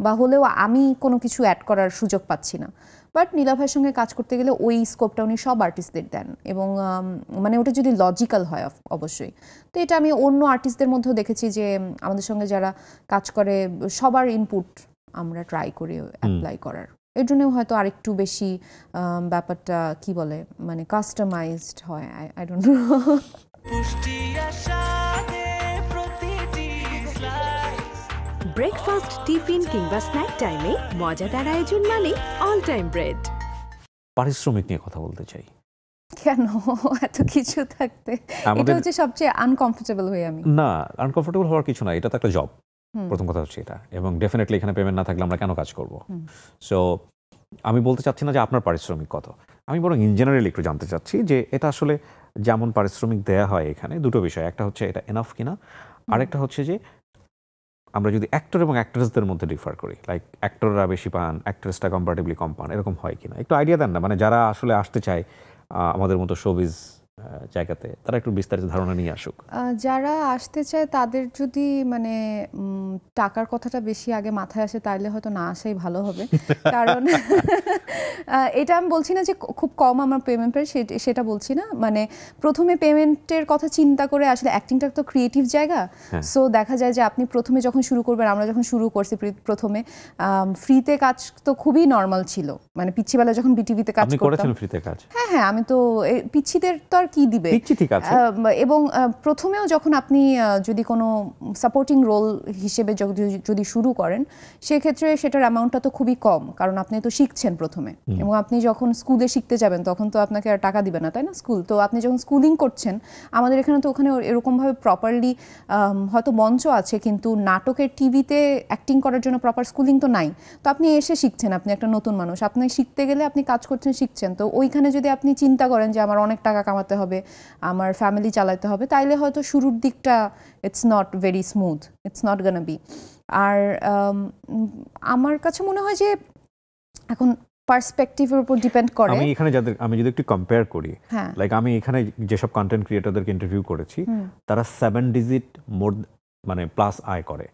বা হলেও আমি কোনো কিছু অ্যাড করার সুযোগ পাচ্ছি না। বাট নীলা ভাইয়ের সঙ্গে কাজ করতে গেলে ওই স্কোপটা উনি সব আর্টিস্টদের দেন এবং মানে ওটা যদি লজিক্যাল হয় অবশ্যই। তো এটা আমি অন্য আর্টিস্টদের মধ্যেও দেখেছি যে আমাদের সঙ্গে যারা কাজ করে সবার ইনপুট আমরা ট্রাই করি অ্যাপ্লাই করার, এর জন্যও হয়তো আরেকটু বেশি ব্যাপারটা কি বলে মানে কাস্টমাইজড হয়। I don't know. Breakfast, tiffin কিংবা স্ন্যাক টাইমে মজাদার আয়োজন মানে অল টাইম ব্রেড। পারিশ্রমিক নিয়ে কথা বলতে চাই। কেন এত কিছু থাকতে? এটা হচ্ছে সবচেয়ে আনকমফোর্টেবল হই আমি। না, আনকমফোর্টেবল হওয়ার কিছু না, এটা তো একটা জব, প্রথম কথা হচ্ছে এটা, এবং ডেফিনেটলি এখানে পেমেন্ট না থাকলে আমরা কেন কাজ করব? সো আমি বলতে চাচ্ছি না যে আপনার পারিশ্রমিক কত, আমি বরং ইন জেনারেল একটু জানতে চাচ্ছি যে এটা আসলে যেমন পারিশ্রমিক দেয়া হয় এখানে দুটো বিষয়, একটা হচ্ছে এটা এনাফ কিনা, আরেকটা হচ্ছে যে আমরা যদি অ্যাক্টর এবং অ্যাক্ট্রেসদের মধ্যে ডিফার করি, লাইক অ্যাক্টররা বেশি পান, অ্যাক্ট্রেসটা কম্পারেটিভলি কম পান, এরকম হয় কিনা একটু আইডিয়া দেন না, মানে যারা আসলে আসতে চায় আমাদের মতো শোবিজ জায়গাতে, তারা একটু বিস্তারিত ধারণা নিয়ে আসুক। যারা আসতে চায় তাদের যদি মানে টাকার কথাটা বেশি আগে মাথায় আসে তাহলে হয়তো না আসাই ভালো হবে। কারণ এটা আমি বলছি না যে খুব কম আমার পেমেন্ট পাই, সেটা বলছি না, মানে প্রথমে পেমেন্টের কথা চিন্তা করে, আসলে অ্যাক্টিংটা তো ক্রিয়েটিভ জায়গা। সো দেখা যায় যে আপনি প্রথমে যখন শুরু করবেন, আমরা যখন শুরু করছি প্রথমে ফ্রিতে কাজ তো খুবই নর্মাল ছিল, মানে পিচ্ছিবেলা যখন বিটিভিতে কাজ করতাম। ফ্রিতে কাজ? হ্যাঁ, আমি তো পিচ্ছিদের তো আর কি দিবে, এবং প্রথমেও যখন আপনি যদি কোনো সাপোর্টিং রোল হিসেবে যদি শুরু করেন সেক্ষেত্রে সেটার অ্যামাউন্টটা তো খুবই কম, কারণ আপনি তো শিখছেন প্রথমে, এবং আপনি যখন স্কুলে শিখতে যাবেন তখন তো আপনাকে আর টাকা দিবে না, তাই না? স্কুল তো আপনি যখন স্কুলিং করছেন, আমাদের এখানে তো ওখানে এরকমভাবে প্রপারলি হয়তো মঞ্চ আছে কিন্তু নাটকের টিভিতে অ্যাক্টিং করার জন্য প্রপার স্কুলিং তো নাই। তো আপনি এসে শিখছেন, আপনি একটা নতুন মানুষ, আপনি শিখতে গেলে আপনি কাজ করছেন, শিখছেন, তো ওইখানে যদি আপনি চিন্তা করেন যে আমার অনেক টাকা কামাতে হবে, আমার ফ্যামিলি চালাতে হবে, তাইলে হয়তো শুরুর দিকটা it's not very smooth, it's not gonna be. আর আমার কাছে মনে হয় যে এখন পার্সপেক্টিভের উপর ডিপেন্ড করে। আমি যদি একটু কম্পেয়ার করি, লাইক আমি এখানে যেসব কন্টেন্ট ক্রিয়েটরদেরকে ইন্টারভিউ করেছি তারা 7 ডিজিট মোর মানে প্লাস আয় করে,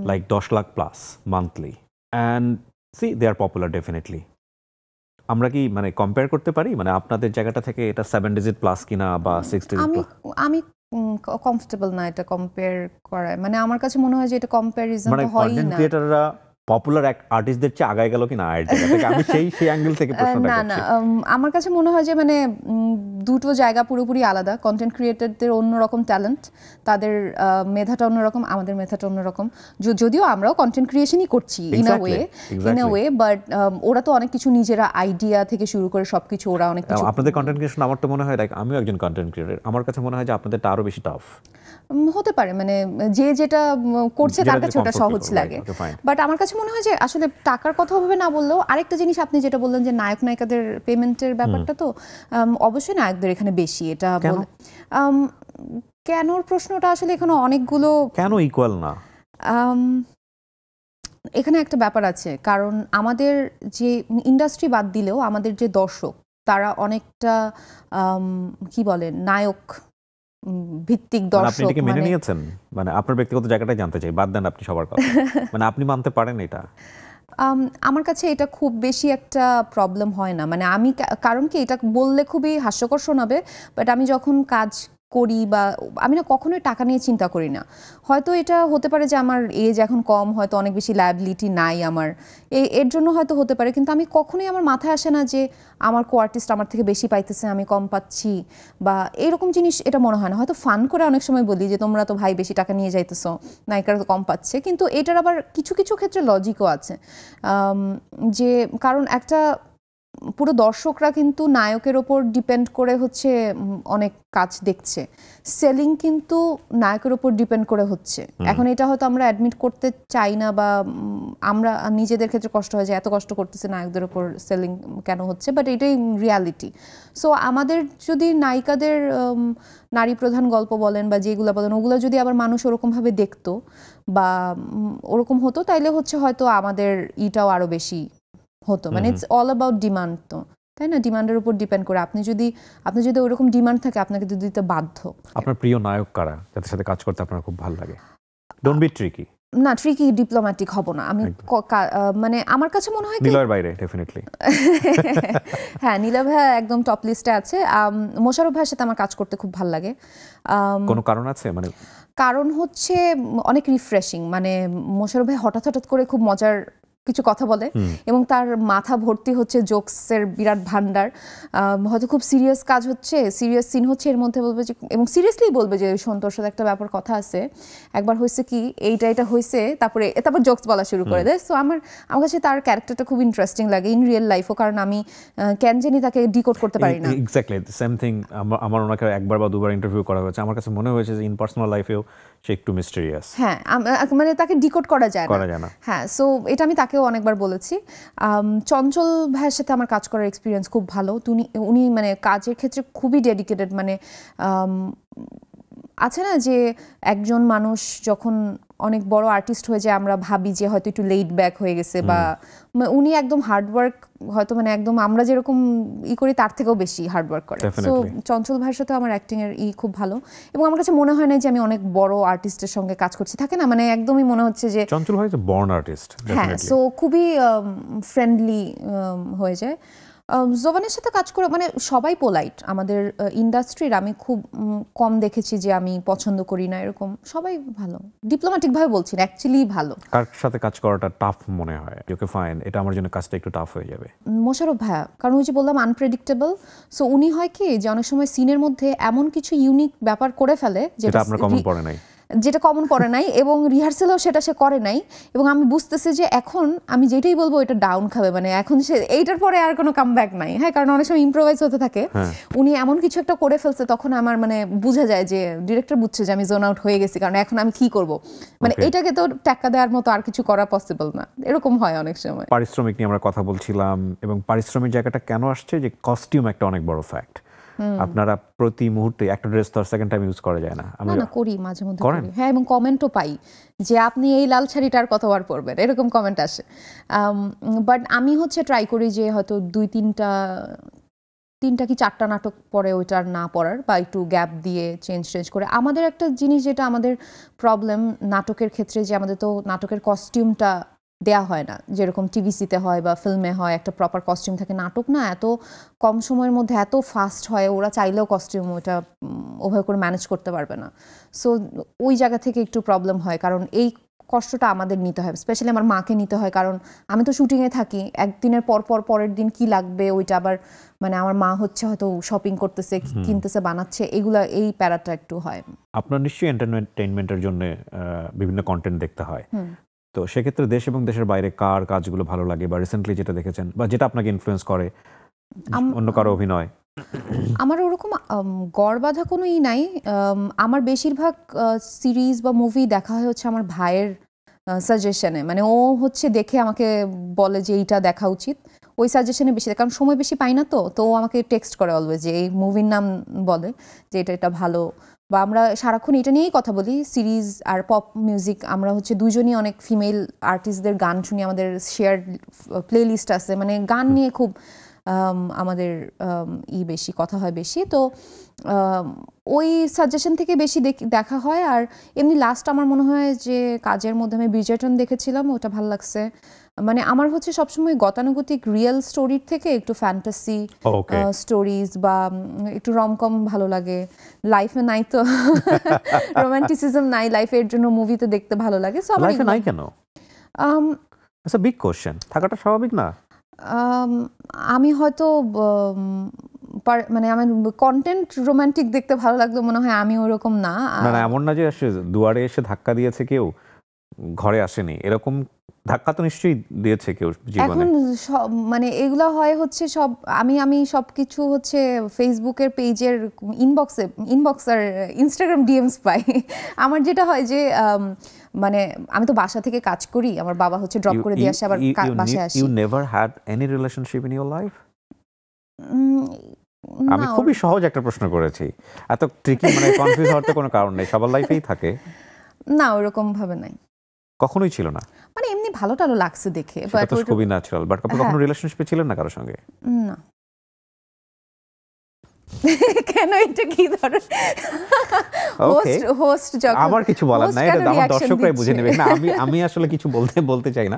like 10 lakh plus monthly, and see they are popular definitely. আমরা কি মানে কম্পেয়ার করতে পারি, মানে আপনাদের জায়গাটা থেকে এটা 7 ডিজিট প্লাস কিনা বা 6 ডিজিট? আমি কমফোর্টেবল না এটা কম্পেয়ার করায়, মানে আমার কাছে মনে হয় যে এটা কম্প্যারিজন তো হয়ই না। কন্টেন্ট ক্রিয়েটররা পপুলার আর্টিস্টদের চেয়ে আগায় গেল কিনা আয়ের জায়গা থেকে? আমি সেই অ্যাঙ্গেল থেকে প্রশ্নটা করছি। না, আমার কাছে মনে হয় যে মানে দুটো জায়গা পুরোপুরি আলাদা। কন্টেন্ট ক্রিয়েটরদের অন্যরকম ট্যালেন্ট, তাদের মেধাটা অন্যরকম, আমাদের মেধাটা অন্যরকম। যদিও আমরাও কন্টেন্ট ক্রিয়েশনই করছি ইন আ ওয়ে, বাট ওরা তো অনেক কিছু নিজেরা আইডিয়া থেকে শুরু করে সবকিছু ওরা অনেক কিছু। আপনাদের কন্টেন্ট ক্রিয়েশন আমার তো মনে হয় আমিও একজন কন্টেন্ট ক্রিয়েটর, আমার কাছে মনে হয় যে আপনাদেরটা আরো বেশি টাফ হতে পারে, মানে যে যেটা করছে তার কাছে ওটা সহজ লাগে। বাট আমার কাছে মনে হয় যে আসলে টাকার কথা ভাবে না বললেও আরেকটা জিনিস আপনি যেটা বললেন যে নায়ক নায়িকাদের পেমেন্টের ব্যাপারটা, তো অবশ্যই নায়কদের এখানে বেশি। এটা কেনর প্রশ্নটা আসলে এখানে অনেকগুলো, কেন ইকুয়াল না এখানে একটা ব্যাপার আছে। কারণ আমাদের যে ইন্ডাস্ট্রি বাদ দিলেও আমাদের যে দর্শক তারা অনেকটা কি বলেন নায়ক ভিত্তিক দর্শক। আপনি এটাকে মেনে নিয়েছেন? মানে আপনার ব্যক্তিগত জায়গাটাই জানতে চাই, বাদ দেন আপনি সবার কথা। মানে আপনি মানতে পারেন এটা? আমার কাছে এটা খুব বেশি একটা প্রবলেম হয় না। মানে আমি, কারণ কি এটা বললে খুবই হাস্যকর শোনাবে, বাট আমি যখন কাজ করি বা আমি না কখনোই টাকা নিয়ে চিন্তা করি না। হয়তো এটা হতে পারে যে আমার এজ এখন কম, হয়তো অনেক বেশি লায়াবিলিটি নাই আমার, এর জন্য হয়তো হতে পারে, কিন্তু আমি কখনোই আমার মাথায় আসে না যে আমার কো আর্টিস্ট আমার থেকে বেশি পাইতেছে, আমি কম পাচ্ছি বা এরকম জিনিস। এটা মনে হয় না। হয়তো ফান করে অনেক সময় বলি যে তোমরা তো ভাই বেশি টাকা নিয়ে যাইতেছো, নায়িকারা তো কম পাচ্ছে, কিন্তু এটার আবার কিছু কিছু ক্ষেত্রে লজিকও আছে। যে কারণ একটা পুরো দর্শকরা কিন্তু নায়কের ওপর ডিপেন্ড করে হচ্ছে অনেক কাজ দেখছে, সেলিং কিন্তু নায়কের ওপর ডিপেন্ড করে হচ্ছে। এখন এটা হয়তো আমরা অ্যাডমিট করতে চাই না, বা আমরা নিজেদের ক্ষেত্রে কষ্ট হয় যে এত কষ্ট করতেছে নায়কদের ওপর সেলিং কেন হচ্ছে, বাট এটাই রিয়ালিটি। সো আমাদের যদি নায়িকাদের নারী প্রধান গল্প বলেন বা যেগুলো বলেন ওগুলো যদি আবার মানুষ ওরকমভাবে দেখতো বা ওরকম হতো, তাইলে হচ্ছে হয়তো আমাদের ইটাও আরো বেশি হতো। মানে ইটস অল অ্যাবাউট ডিমান্ড, তো তাই না? ডিমান্ডের উপর ডিপেন্ড করে। আপনি যদি ওরকম ডিমান্ড থাকে আপনাকে তো দিতে বাধ্য। আপনার প্রিয় নায়ক কারা, যাদের সাথে কাজ করতে আপনার খুব ভালো লাগে? Don't be tricky. না, ট্রিকি ডিপ্লোম্যাটিক হব না আমি। মানে আমার কাছে মনে হয় নিলয়ের বাইরে ডেফিনেটলি। হ্যাঁ, নীলা ভাইয়া একদম টপ লিস্টে আছে। মোশাররফ ভাইয়ের সাথে আমার কাজ করতে খুব ভালো লাগে। কোনো কারণ আছে? মানে কারণ হচ্ছে অনেক রিফ্রেশিং। মানে মোশাররফ ভাই হঠাৎ হঠাৎ করে খুব মজার কিছু কথা বলে এবং তার মাথা ভর্তি হচ্ছে জোকসের বিরাট ভান্ডার। হয়তো খুব সিরিয়াস কাজ হচ্ছে, সিরিয়াস সিন হচ্ছে, এর মধ্যে বলবে যে, এবং সিরিয়াসলি বলবে যে সন্তোর সাথে একটা ব্যাপার কথা আছে, একবার হয়েছে কি এইটা হয়েছে, তারপর জোকস বলা শুরু করে দেয়। সো আমার কাছে তার ক্যারেক্টারটা খুব ইন্টারেস্টিং লাগে ইন রিয়েল লাইফও, কারণ আমি কেন জানি তাকে ডিকোড করতে পারি না। Exactly same thing. আমার ওনাকে একবার বা দুবার ইন্টারভিউ করা হয়েছে, আমার কাছে মনে হয়েছে যে ইন পার্সোনাল লাইফেও সে একটু মিস্টেরিয়াস। হ্যাঁ, মানে তাকে ডিকোড করা যায় না। হ্যাঁ, সো এটা আমি তাকেও অনেকবার বলেছি। চঞ্চল ভাইয়ের সাথে আমার কাজ করার এক্সপিরিয়েন্স খুব ভালো। উনি মানে কাজের ক্ষেত্রে খুবই ডেডিকেটেড। মানে আছে না যে একজন মানুষ যখন অনেক বড় আর্টিস্ট হয়ে যায় আমরা ভাবি যে হয়তো একটু লেট ব্যাক হয়ে গেছে, বা উনি একদম হার্ডওয়ার্ক, হয়তো মানে একদম আমরা যেরকম করি তার থেকেও বেশি হার্ডওয়ার্ক করে। সো চঞ্চল ভাইয়ের সাথে আমার অ্যাক্টিং এর খুব ভালো, এবং আমার কাছে মনে হয় না যে আমি অনেক বড় আর্টিস্টের সঙ্গে কাজ করছি, থাকে না, মানে একদমই মনে হচ্ছে যে চঞ্চল ভাই তো বর্ন আর্টিস্ট। হ্যাঁ, সো খুবই ফ্রেন্ডলি হয়ে যায়। জোবানের সাথে কাজ করে মানে সবাই পোলাইট আমাদের ইন্ডাস্ট্রির। আমি খুব কম দেখেছি যে আমি পছন্দ করি না এরকম, সবাই ভালো। ডিপ্লোম্যাটিক ভাবে বলছি না, অ্যাকচুয়ালি ভালো। কার সাথে কাজ করাটা টাফ মনে হয়? ওকে ফাইন, এটা আমার জন্য কাজটা একটু টাফ হয়ে যাবে। মোশাররফ ভাইয়া, কারণ ওই যে বললাম আনপ্রেডিক্টেবল। সো উনি হয় কি যে অনেক সময় সিনের মধ্যে এমন কিছু ইউনিক ব্যাপার করে ফেলে যেটা আপনার কমন পড়ে নাই, এবং রিহার্সেলও সেটা সে করে নাই, এবং আমি বুঝতেছি যে এখন আমি যেটাই বলবো এটা ডাউন খাবে, মানে এখন সে এইটার পরে আর কোনো কামব্যাক নাই। হ্যাঁ, কারণ অনেক সময় ইম্প্রোভাইজ হতে থাকে। উনি এমন কিছু একটা করে ফেলছে, তখন আমার মানে বোঝা যায় যে ডিরেক্টর বুঝছে যে আমি জোন আউট হয়ে গেছি, কারণ এখন আমি কি করব, মানে এটাকে তো টাকা দেওয়ার মতো আর কিছু করা পসিবল না, এরকম হয় অনেক সময়। পারিশ্রমিক নিয়ে আমরা কথা বলছিলাম, এবং পারিশ্রমিক জায়গাটা কেন আসছে, যে কস্টিউম একটা অনেক বড় ফ্যাক্ট। আপনারা প্রতি মুহূর্তে একটা ড্রেস তো সেকেন্ড টাইম ইউজ করা যায় না। না, করি মাঝে মধ্যে করি। হ্যাঁ, এবং কমেন্টও পাই যে আপনি এই লাল শাড়িটার কতবার পরবেন, এরকম কমেন্ট আসে। বাট আমি হচ্ছে ট্রাই করি যে হয়তো 2-3টা কি 4টা নাটক পরে ওইটার না পড়ার, বা একটু গ্যাপ দিয়ে চেঞ্জ করে। আমাদের একটা জিনিস যেটা আমাদের প্রবলেম নাটকের ক্ষেত্রে, যে আমাদের তো নাটকের কস্টিউমটা দেয়া হয় না যেরকম টিভিসিতে হয় বা ফিল্মে হয়, একটা প্রপার কস্টিউম থাকে। নাটক না এত কম সময়ের মধ্যে এত ফাস্ট হয়, ওরা চাইলেও কস্টিউম ওটা ওভাবে করে ম্যানেজ করতে পারবে না। সো ওই জায়গা থেকে একটু প্রবলেম হয়, কারণ এই কষ্টটা আমাদের নিতে হয়, স্পেশালি আমার মাকে নিতে হয়, কারণ আমি তো শুটিংয়ে থাকি, একদিনের পর পর পরের দিন কি লাগবে ওইটা আবার মানে আমার মা হচ্ছে হয়তো শপিং করতেছে, কিনতেছে, বানাচ্ছে, এগুলা এই প্যারাটা একটু হয়। আপনার নিশ্চয়ই এন্টারটেইনমেন্টের জন্য বিভিন্ন কন্টেন্ট দেখতে হয়, তো সেক্ষেত্রে দেশ এবং দেশের বাইরে কার কাজগুলো ভালো লাগে বা রিসেন্টলি যেটা দেখেছেন বা যেটা আপনাকে ইনফ্লুয়েন্স করে অন্য কারো অভিনয়? আমার ওরকম গড় বাঁধা কোনো নাই। আমার বেশিরভাগ সিরিজ বা মুভি দেখা হয় হচ্ছে আমার ভাইয়ের সাজেশনে, মানে ও হচ্ছে দেখে আমাকে বলে যে এইটা দেখা উচিত, ওই সাজেশনে বেশি, কারণ সময় বেশি পাই না, তো ও আমাকে টেক্সট করে অলওয়েজ যে এই মুভির নাম বলে যে এটা ভালো, বা আমরা সারাক্ষণ এটা নিয়েই কথা বলি, সিরিজ আর পপ মিউজিক। আমরা হচ্ছে দুজনই অনেক ফিমেল আর্টিস্টদের গান শুনি, আমাদের শেয়ার প্লে লিস্ট আছে, মানে গান নিয়ে খুব আমাদের বেশি কথা হয় বেশি, তো ওই সাজেশন থেকে বেশি দেখা হয়। আর এমনি লাস্ট আমার মনে হয় যে কাজের মধ্যে আমি বিজয়টন দেখেছিলাম, ওটা ভালো লাগছে। মানে আমার হচ্ছে সবসময় গতানুগতিক রিয়েল স্টোরির থেকে একটু ফ্যান্টাসি স্টোরিজ বা একটু রমকম ভালো লাগে। লাইফে নাই তো রোমান্টিসিজম নাই লাইফে, এর জন্য মুভিতে দেখতে ভালো লাগে। সো আমার নাই কেন? ইটস আ বিগ কোশ্চেন, থাকাটা স্বাভাবিক না? আমি হয়তো মানে আমার কন্টেন্ট রোমান্টিক দেখতে ভালো লাগলো মনে হয়, আমি ওরকম না। না, এমন না যে দুয়ারে এসে ধাক্কা দিয়েছে কেউ, ঘরে আসেনি, এরকম ধাক্কা তো নিশ্চয়ই দিয়েছে কেউ জীবনে। এখন মানে এগুলা হয় হচ্ছে সব আমি সবকিছু হচ্ছে ফেসবুকের পেজের ইনবক্স আর ইনস্টাগ্রাম ডিএমস পাই। আমার যেটা হয় যে মানে আমি তো বাসা থেকে কাজ করি, আমার বাবা হচ্ছে ড্রপ করে দিয়ে আসে, আবার বাসায় আসি। You never had any relationship in your life? আমি খুবই সহজ একটা প্রশ্ন করেছি, এত ট্রিকি মানে কনফিউজ হওয়ার তো কোনো কারণ নেই, সবার লাইফেই থাকে। না, ওরকম ভাবে নাই, কখনোই ছিল না। মানে এমনি ভালো টালো লাগছে দেখে, বাট তো খুবই ন্যাচারাল। বাট আপনি কখনো রিলেশনশিপে ছিলেন না কারোর সঙ্গে? না। কেন, এটা কি ধরনের হোস্ট? যখন আমার কিছু বলার নাই, এটা আমার দর্শকরাই বুঝে নেবে। না, আমি আসলে কিছু বলতে চাই না।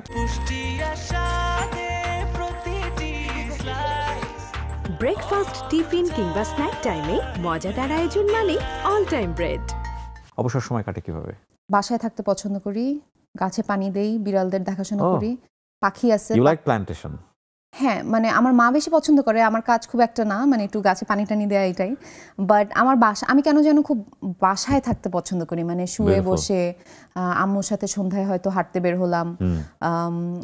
ব্রেকফাস্ট, টিফিন কিংবা স্ন্যাক টাইমে মজাদার আয়োজন মানে অল টাইম ব্রেড। অবসর সময় কাটে কিভাবে? বাসায় থাকতে পছন্দ করি, গাছে পানি দেই, বিড়ালদের দেখাশোনা করি, পাখি আছে। You like plantation? হ্যাঁ, মানে আমার মা বেশি পছন্দ করে, আমার কাজ খুব একটা না, মানে একটু গাছে পানি টানি দেয়া এটাই। বাট আমার আমি কেন যেন খুব বাসায় থাকতে পছন্দ করি, মানে শুয়ে বসে আম্মুর সাথে সন্ধ্যায় হয়তো হাঁটতে বের হলাম।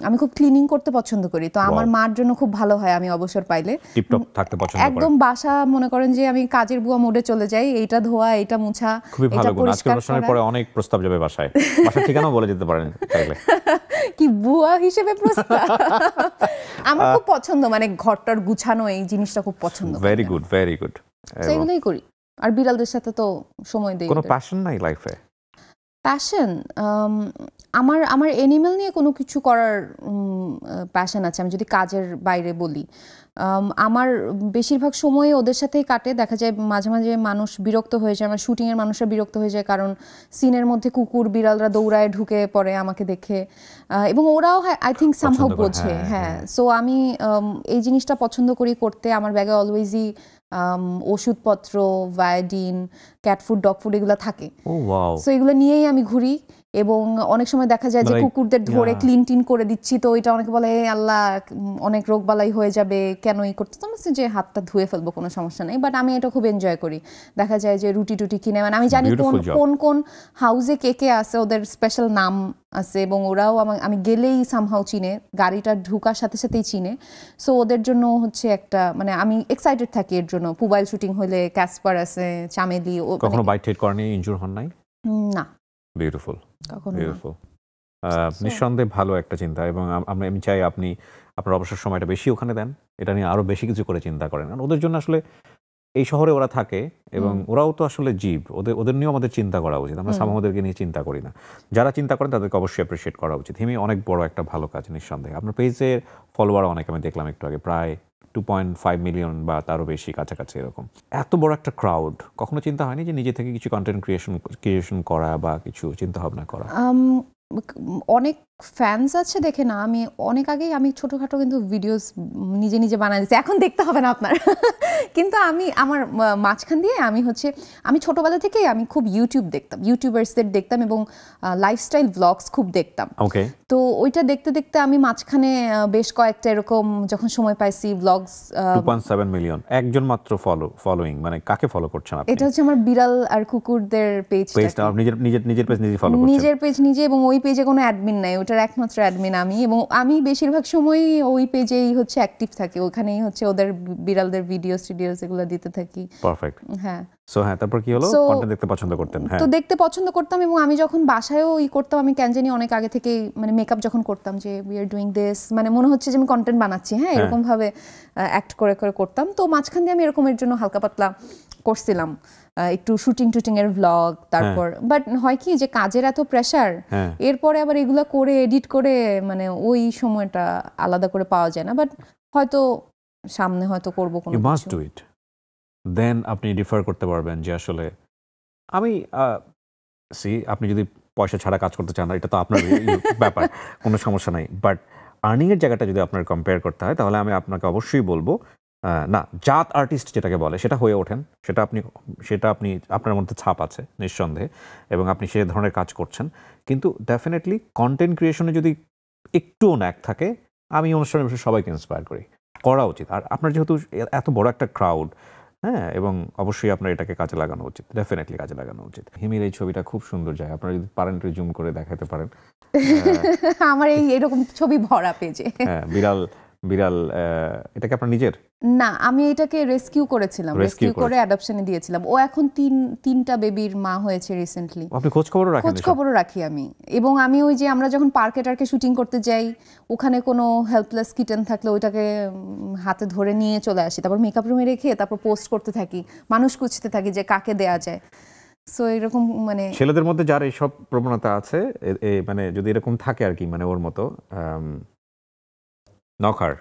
আমি খুব ক্লিনিং করতে পছন্দ করি, তো আমার মার জন্য খুব ভালো হয় আমি অবসর পাইলে টিপটপ থাকতে পছন্দ করি। একদম বাসা মনে করেন যে আমি কাজের বুয়া মোডে চলে যাই, এইটা ধোয়া, এইটা মুছা, খুবই ভালো গুণ। আজকে অনুষ্ঠানের পরে অনেক প্রস্তাব যাবে বাসায়, বাসার ঠিকানাও বলে যেতে পারেন চাইলে। কি বুয়া হিসেবে প্রস্তাব? আমার খুব পছন্দ, মানে ঘরটার গুছানো, এই জিনিসটা খুব পছন্দ। Very good, very good. সেগুলোই করি, আর বিড়ালদের সাথে তো সময় দেই। কোনো প্যাশন নাই লাইফে? প্যাশন আমার এনিম্যাল নিয়ে কোনো কিছু করার প্যাশন আছে, আমি যদি কাজের বাইরে বলি। আমার বেশিরভাগ সময় ওদের সাথেই কাটে। দেখা যায় মাঝে মাঝে মানুষ বিরক্ত হয়ে যায়, আমার শুটিংয়ের মানুষরা বিরক্ত হয়ে যায়, কারণ সিনের মধ্যে কুকুর বিড়ালরা দৌড়ায় ঢুকে পড়ে আমাকে দেখে, এবং ওরাও আই থিঙ্ক সামহাউ বোঝে। হ্যাঁ, সো আমি এই জিনিসটা পছন্দ করি করতে। আমার ব্যাগে অলওয়েজই ওষুধপত্র, Viodin, cat food, dog food এগুলো থাকে, সো এগুলো নিয়েই আমি ঘুরি। এবং অনেক সময় দেখা যায় যে কুকুরদের ধরে ক্লিন টিন করে দিচ্ছি, তো ওইটা অনেকে বলে আল্লাহ অনেক রোগবালাই হয়ে যাবে, কেন এই করতে, যে হাতটা ধুয়ে ফেলবো, কোনো সমস্যা নেই। বাট আমি এটা খুব এনজয় করি। দেখা যায় যে রুটি টুটি কিনে, মানে আমি জানি কোন কোন হাউসে কে আছে, ওদের স্পেশাল নাম আছে, এবং ওরাও আমি গেলেই সামহাউ চিনে, গাড়িটা ঢুকার সাথে সাথেই চিনে। সো ওদের জন্য হচ্ছে একটা, মানে আমি এক্সাইটেড থাকি এর জন্য। পুবাইল শুটিং হলে ক্যাসপার আছে, চামেলি। কখনো বাইট হিট করেনি, ইনজুর হন নাই? না। Beautiful, beautiful. নিঃসন্দেহে ভালো একটা চিন্তা, এবং আমি চাই আপনি আপনার অবসর সময়টা বেশি ওখানে দেন, এটা নিয়ে আরো বেশি কিছু করে চিন্তা করেন। কারণ ওদের জন্য আসলে এই শহরে ওরা থাকে, এবং ওরাও তো আসলে জীব, ওদের নিয়েও আমাদের চিন্তা করা উচিত। আমরা সামহাউদেরকে নিয়ে চিন্তা করি না। যারা চিন্তা করেন তাদেরকে অবশ্যই অ্যাপ্রিশিয়েট করা উচিত। হিমি অনেক বড় একটা ভালো কাজ, নিঃসন্দেহে। আপনার পেজের ফলোয়ার অনেক, আমি দেখলাম একটু আগে, প্রায় 2.5 মিলিয়ন বা তারও বেশি, কাছাকাছি এরকম। এত বড় একটা ক্রাউড, কখনো চিন্তা হয়নি যে নিজে থেকে কিছু কন্টেন্ট ক্রিয়েশন করা বা কিছু চিন্তা ভাবনা করা? অনেক ফ্যান্স আছে দেখে না, আমি অনেক আগেই আমি ছোটোখাটো কিন্তু ভিডিওস নিজে নিজে বানাই দিচ্ছি, এখন দেখতে হবে না আপনার। কিন্তু আমি আমার মাঝখান দিয়ে আমি ছোটোবেলা থেকেই আমি খুব ইউটিউব দেখতাম, ইউটিউবার্সদের দেখতাম এবং লাইফস্টাইল ব্লগস খুব দেখতাম। ওকে। তো ওইটা দেখতে দেখতে আমি মাঝখানে বেশ কয়েকটা এরকম যখন সময় পাইছি ব্লগস। 2.7 মিলিয়ন, একজন মাত্র ফলোইং, মানে কাকে ফলো করছেন আপনি? এটা হচ্ছে আমার বিড়াল আর কুকুরদের পেজ, নিজের পেজ নিজে ফলো করছেন? নিজের পেজ নিজে, এবং ওই পেজে কোনো অ্যাডমিন নাই, ওটার একমাত্র অ্যাডমিন আমি, এবং আমি বেশিরভাগ সময়ই ওই পেজেই হচ্ছে অ্যাক্টিভ থাকি, ওখানেই হচ্ছে ওদের বিড়ালদের ভিডিওস এগুলো দিতে থাকি। পারফেক্ট। হ্যাঁ। সো হ্যাঁ, তারপর কি হলো? কন্টেন্ট দেখতে পছন্দ করতেন? হ্যাঁ, তো দেখতে পছন্দ করতাম, এবং আমি যখন বাসায়ও করতাম, আমি কেন জানি অনেক আগে থেকে মানে মেকআপ যখন করতাম যে উই আর ডুইং দিস, মানে মনে হচ্ছে যে আমি কন্টেন্ট বানাচ্ছি, হ্যাঁ, এরকম ভাবে অ্যাক্ট করে করতাম। তো মাঝখান দিয়ে আমি এরকমের জন্য হালকা পাতলা করছিলাম একটু শুটিং এর ভ্লগ, তারপর বাট হয় কি যে কাজের এত প্রেসার, এরপরে আবার এগুলা করে এডিট করে মানে ওই সময়টা আলাদা করে পাওয়া যায় না, বাট হয়তো সামনে হয়তো করবো কোনো ইউ মাস্ট ডু ইট, দেন আপনি ডিফার করতে পারবেন যে আসলে আমি আপনি যদি পয়সা ছাড়া কাজ করতে চান না, এটা তো আপনার ব্যাপার, কোনো সমস্যা নাই, বাট আর্নিংয়ের জায়গাটা যদি আপনার কম্পেয়ার করতে হয়, তাহলে আমি আপনাকে অবশ্যই বলবো না, জাত আর্টিস্ট যেটাকে বলে সেটা হয়ে ওঠেন, সেটা আপনি আপনার মধ্যে ছাপ আছে নিঃসন্দেহে, এবং আপনি সে ধরনের কাজ করছেন, কিন্তু ডেফিনেটলি কন্টেন্ট ক্রিয়েশনে যদি একটুও ন্যাক থাকে, আমি অনুষ্ঠানের বিষয়ে সবাইকে ইন্সপায়ার করা উচিত। আর আপনার যেহেতু এত বড় একটা ক্রাউড, হ্যাঁ, এবং অবশ্যই আপনার এটাকে কাজে লাগানো উচিত, ডেফিনেটলি কাজে লাগানো উচিত। হিমির এই ছবিটা খুব সুন্দর যায়, আপনারা যদি পারেন একটু জুম করে দেখাতে পারেন। আমার এরকম ছবি ভরা পেজে। হ্যাঁ, বিড়াল এটাকে আপনার নিজের? না, আমি এটাকে রেস্কিউ করেছিলাম, রেস্কিউ করে অ্যাডপশনে দিয়েছিলাম। ও এখন তিনটা বেবির মা হয়েছে রিসেন্টলি। আপনি খোঁজখবরও রাখি আমি, এবং আমি ওই যে আমরা যখন পার্কে শুটিং করতে যাই, ওখানে কোনো হেল্পলেস কিটেন থাকলে ওইটাকে হাতে ধরে নিয়ে চলে আসি, তারপর মেকআপ রুমে রেখে তারপর পোস্ট করতে থাকি, মানুষ খুঁজতে থাকি যে কাকে দেয়া যায়। সো এরকম মানে ছেলেদের মধ্যে যার এইসব প্রবণতা আছে, মানে যদি এরকম থাকে আর কি, মানে ওর মতো নখার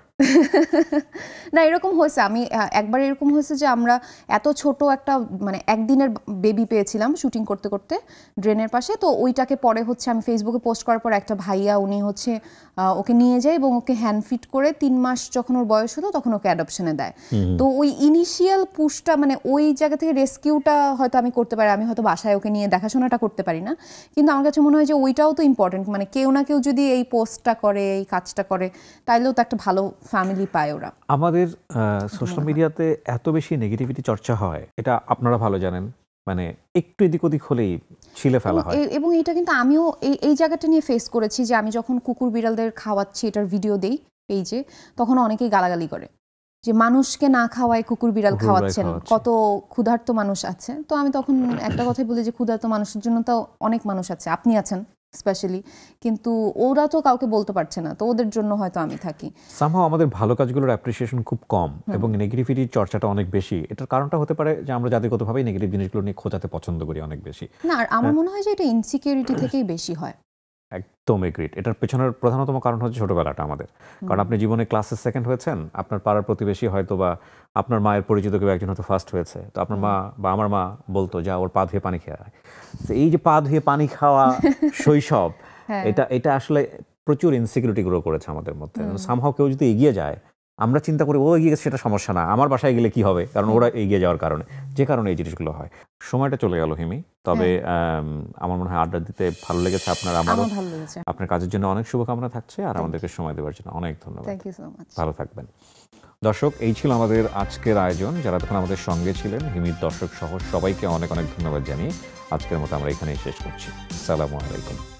না, এরকম হয়েছে, আমি একবার এরকম হয়েছে যে আমরা এত ছোট একটা মানে একদিনের বেবি পেয়েছিলাম শুটিং করতে করতে ড্রেনের পাশে। তো ওইটাকে পরে হচ্ছে আমি ফেসবুকে পোস্ট করার পর একটা ভাইয়া উনি হচ্ছে ওকে নিয়ে যায় এবং ওকে হ্যান্ড ফিট করে 3 মাস যখন ওর বয়স হতো তখন ওকে অ্যাডপশনে দেয়। তো ওই ইনিশিয়াল পুশটা মানে ওই জায়গা থেকে রেস্কিউটা হয়তো আমি করতে পারি, আমি হয়তো বাসায় ওকে নিয়ে দেখাশোনাটা করতে পারি না, কিন্তু আমার কাছে মনে হয় যে ওইটাও তো ইম্পর্টেন্ট, মানে কেউ না কেউ যদি এই পোস্টটা করে, এই কাজটা করে, তাইলেও তো একটা ভালো ফ্যামিলি পায় ওরা। আমাদের সোশ্যাল মিডিয়াতে এত বেশি নেগেটিভিটি চর্চা হয়, এটা আপনারা ভালো জানেন, মানে একটু এদিক ওদিক হলেই ছিলে ফেলা হয়। এবং এটা কিন্তু আমিও এই জায়গাটা নিয়ে ফেস করেছি যে আমি যখন কুকুর বিড়ালদের খাওয়াচ্ছি, এটার ভিডিও দেই পেজে, তখন অনেকেই গালাগালি করে যে মানুষকে না খাওয়ায় কুকুর বিড়াল খাওয়াচ্ছেন, কত ক্ষুধার্ত মানুষ আছে। তো আমি তখন একটা কথাই বলি যে ক্ষুধার্ত মানুষের জন্য তো অনেক মানুষ আছে, আপনি আছেন স্পেশালি, কিন্তু ওরা তো কাউকে বলতে পারছে না, তো ওদের জন্য হয়তো আমি থাকি। সামহাও আমাদের ভালো কাজগুলোর অ্যাপ্রিসিয়েশন খুব কম এবং নেগেটিভিটির চর্চাটা অনেক বেশি। এটার কারণটা হতে পারে যে আমরা জাতিগতভাবেই নেগেটিভ জিনিসগুলো নিয়ে খোঁজাতে পছন্দ করি অনেক বেশি। না, আর আমার মনে হয় যে এটা ইনসিকিউরিটি থেকেই বেশি হয়। একদম এগ্রিড। এটার পেছনের প্রধানতম কারণ হচ্ছে ছোটবেলাটা আমাদের। কারণ আপনি জীবনে ক্লাসে সেকেন্ড হয়েছেন, আপনার পাড়ার প্রতিবেশী হয়তো বা আপনার মায়ের পরিচিত কেউ একজন হয়তো ফার্স্ট হয়েছে, তো আপনার মা বা আমার মা বলতো যা ওর পা ধুয়ে পানি খেয়ে। এই যে পা ধুয়ে পানি খাওয়া শৈশব, এটা আসলে প্রচুর ইনসিকিউরিটি গ্রো করেছে আমাদের মধ্যে। সামহাও কেউ যদি এগিয়ে যায়, আমরা চিন্তা করি ও এগিয়ে গেছে সেটা সমস্যা না, আমার বাসায় গেলে কি হবে, কারণ ওরা এগিয়ে যাওয়ার কারণে, যে কারণে এই জিনিসগুলো হয়। সময়টা চলে গেল হিমি, তবে আমার মনে হয় আড্ডা দিতে ভালো লেগেছে আপনার, আমারও ভালো লেগেছে। আপনার কাজের জন্য অনেক শুভকামনা থাকছে, আর আমাদেরকে সময় দেওয়ার জন্য অনেক ধন্যবাদ। ভালো থাকবেন। দর্শক, এই ছিল আমাদের আজকের আয়োজন। যারা তখন আমাদের সঙ্গে ছিলেন, হিমির দর্শক সহ সবাইকে অনেক অনেক ধন্যবাদ জানিয়ে আজকের মতো আমরা এখানেই শেষ করছি। আসসালামু আলাইকুম।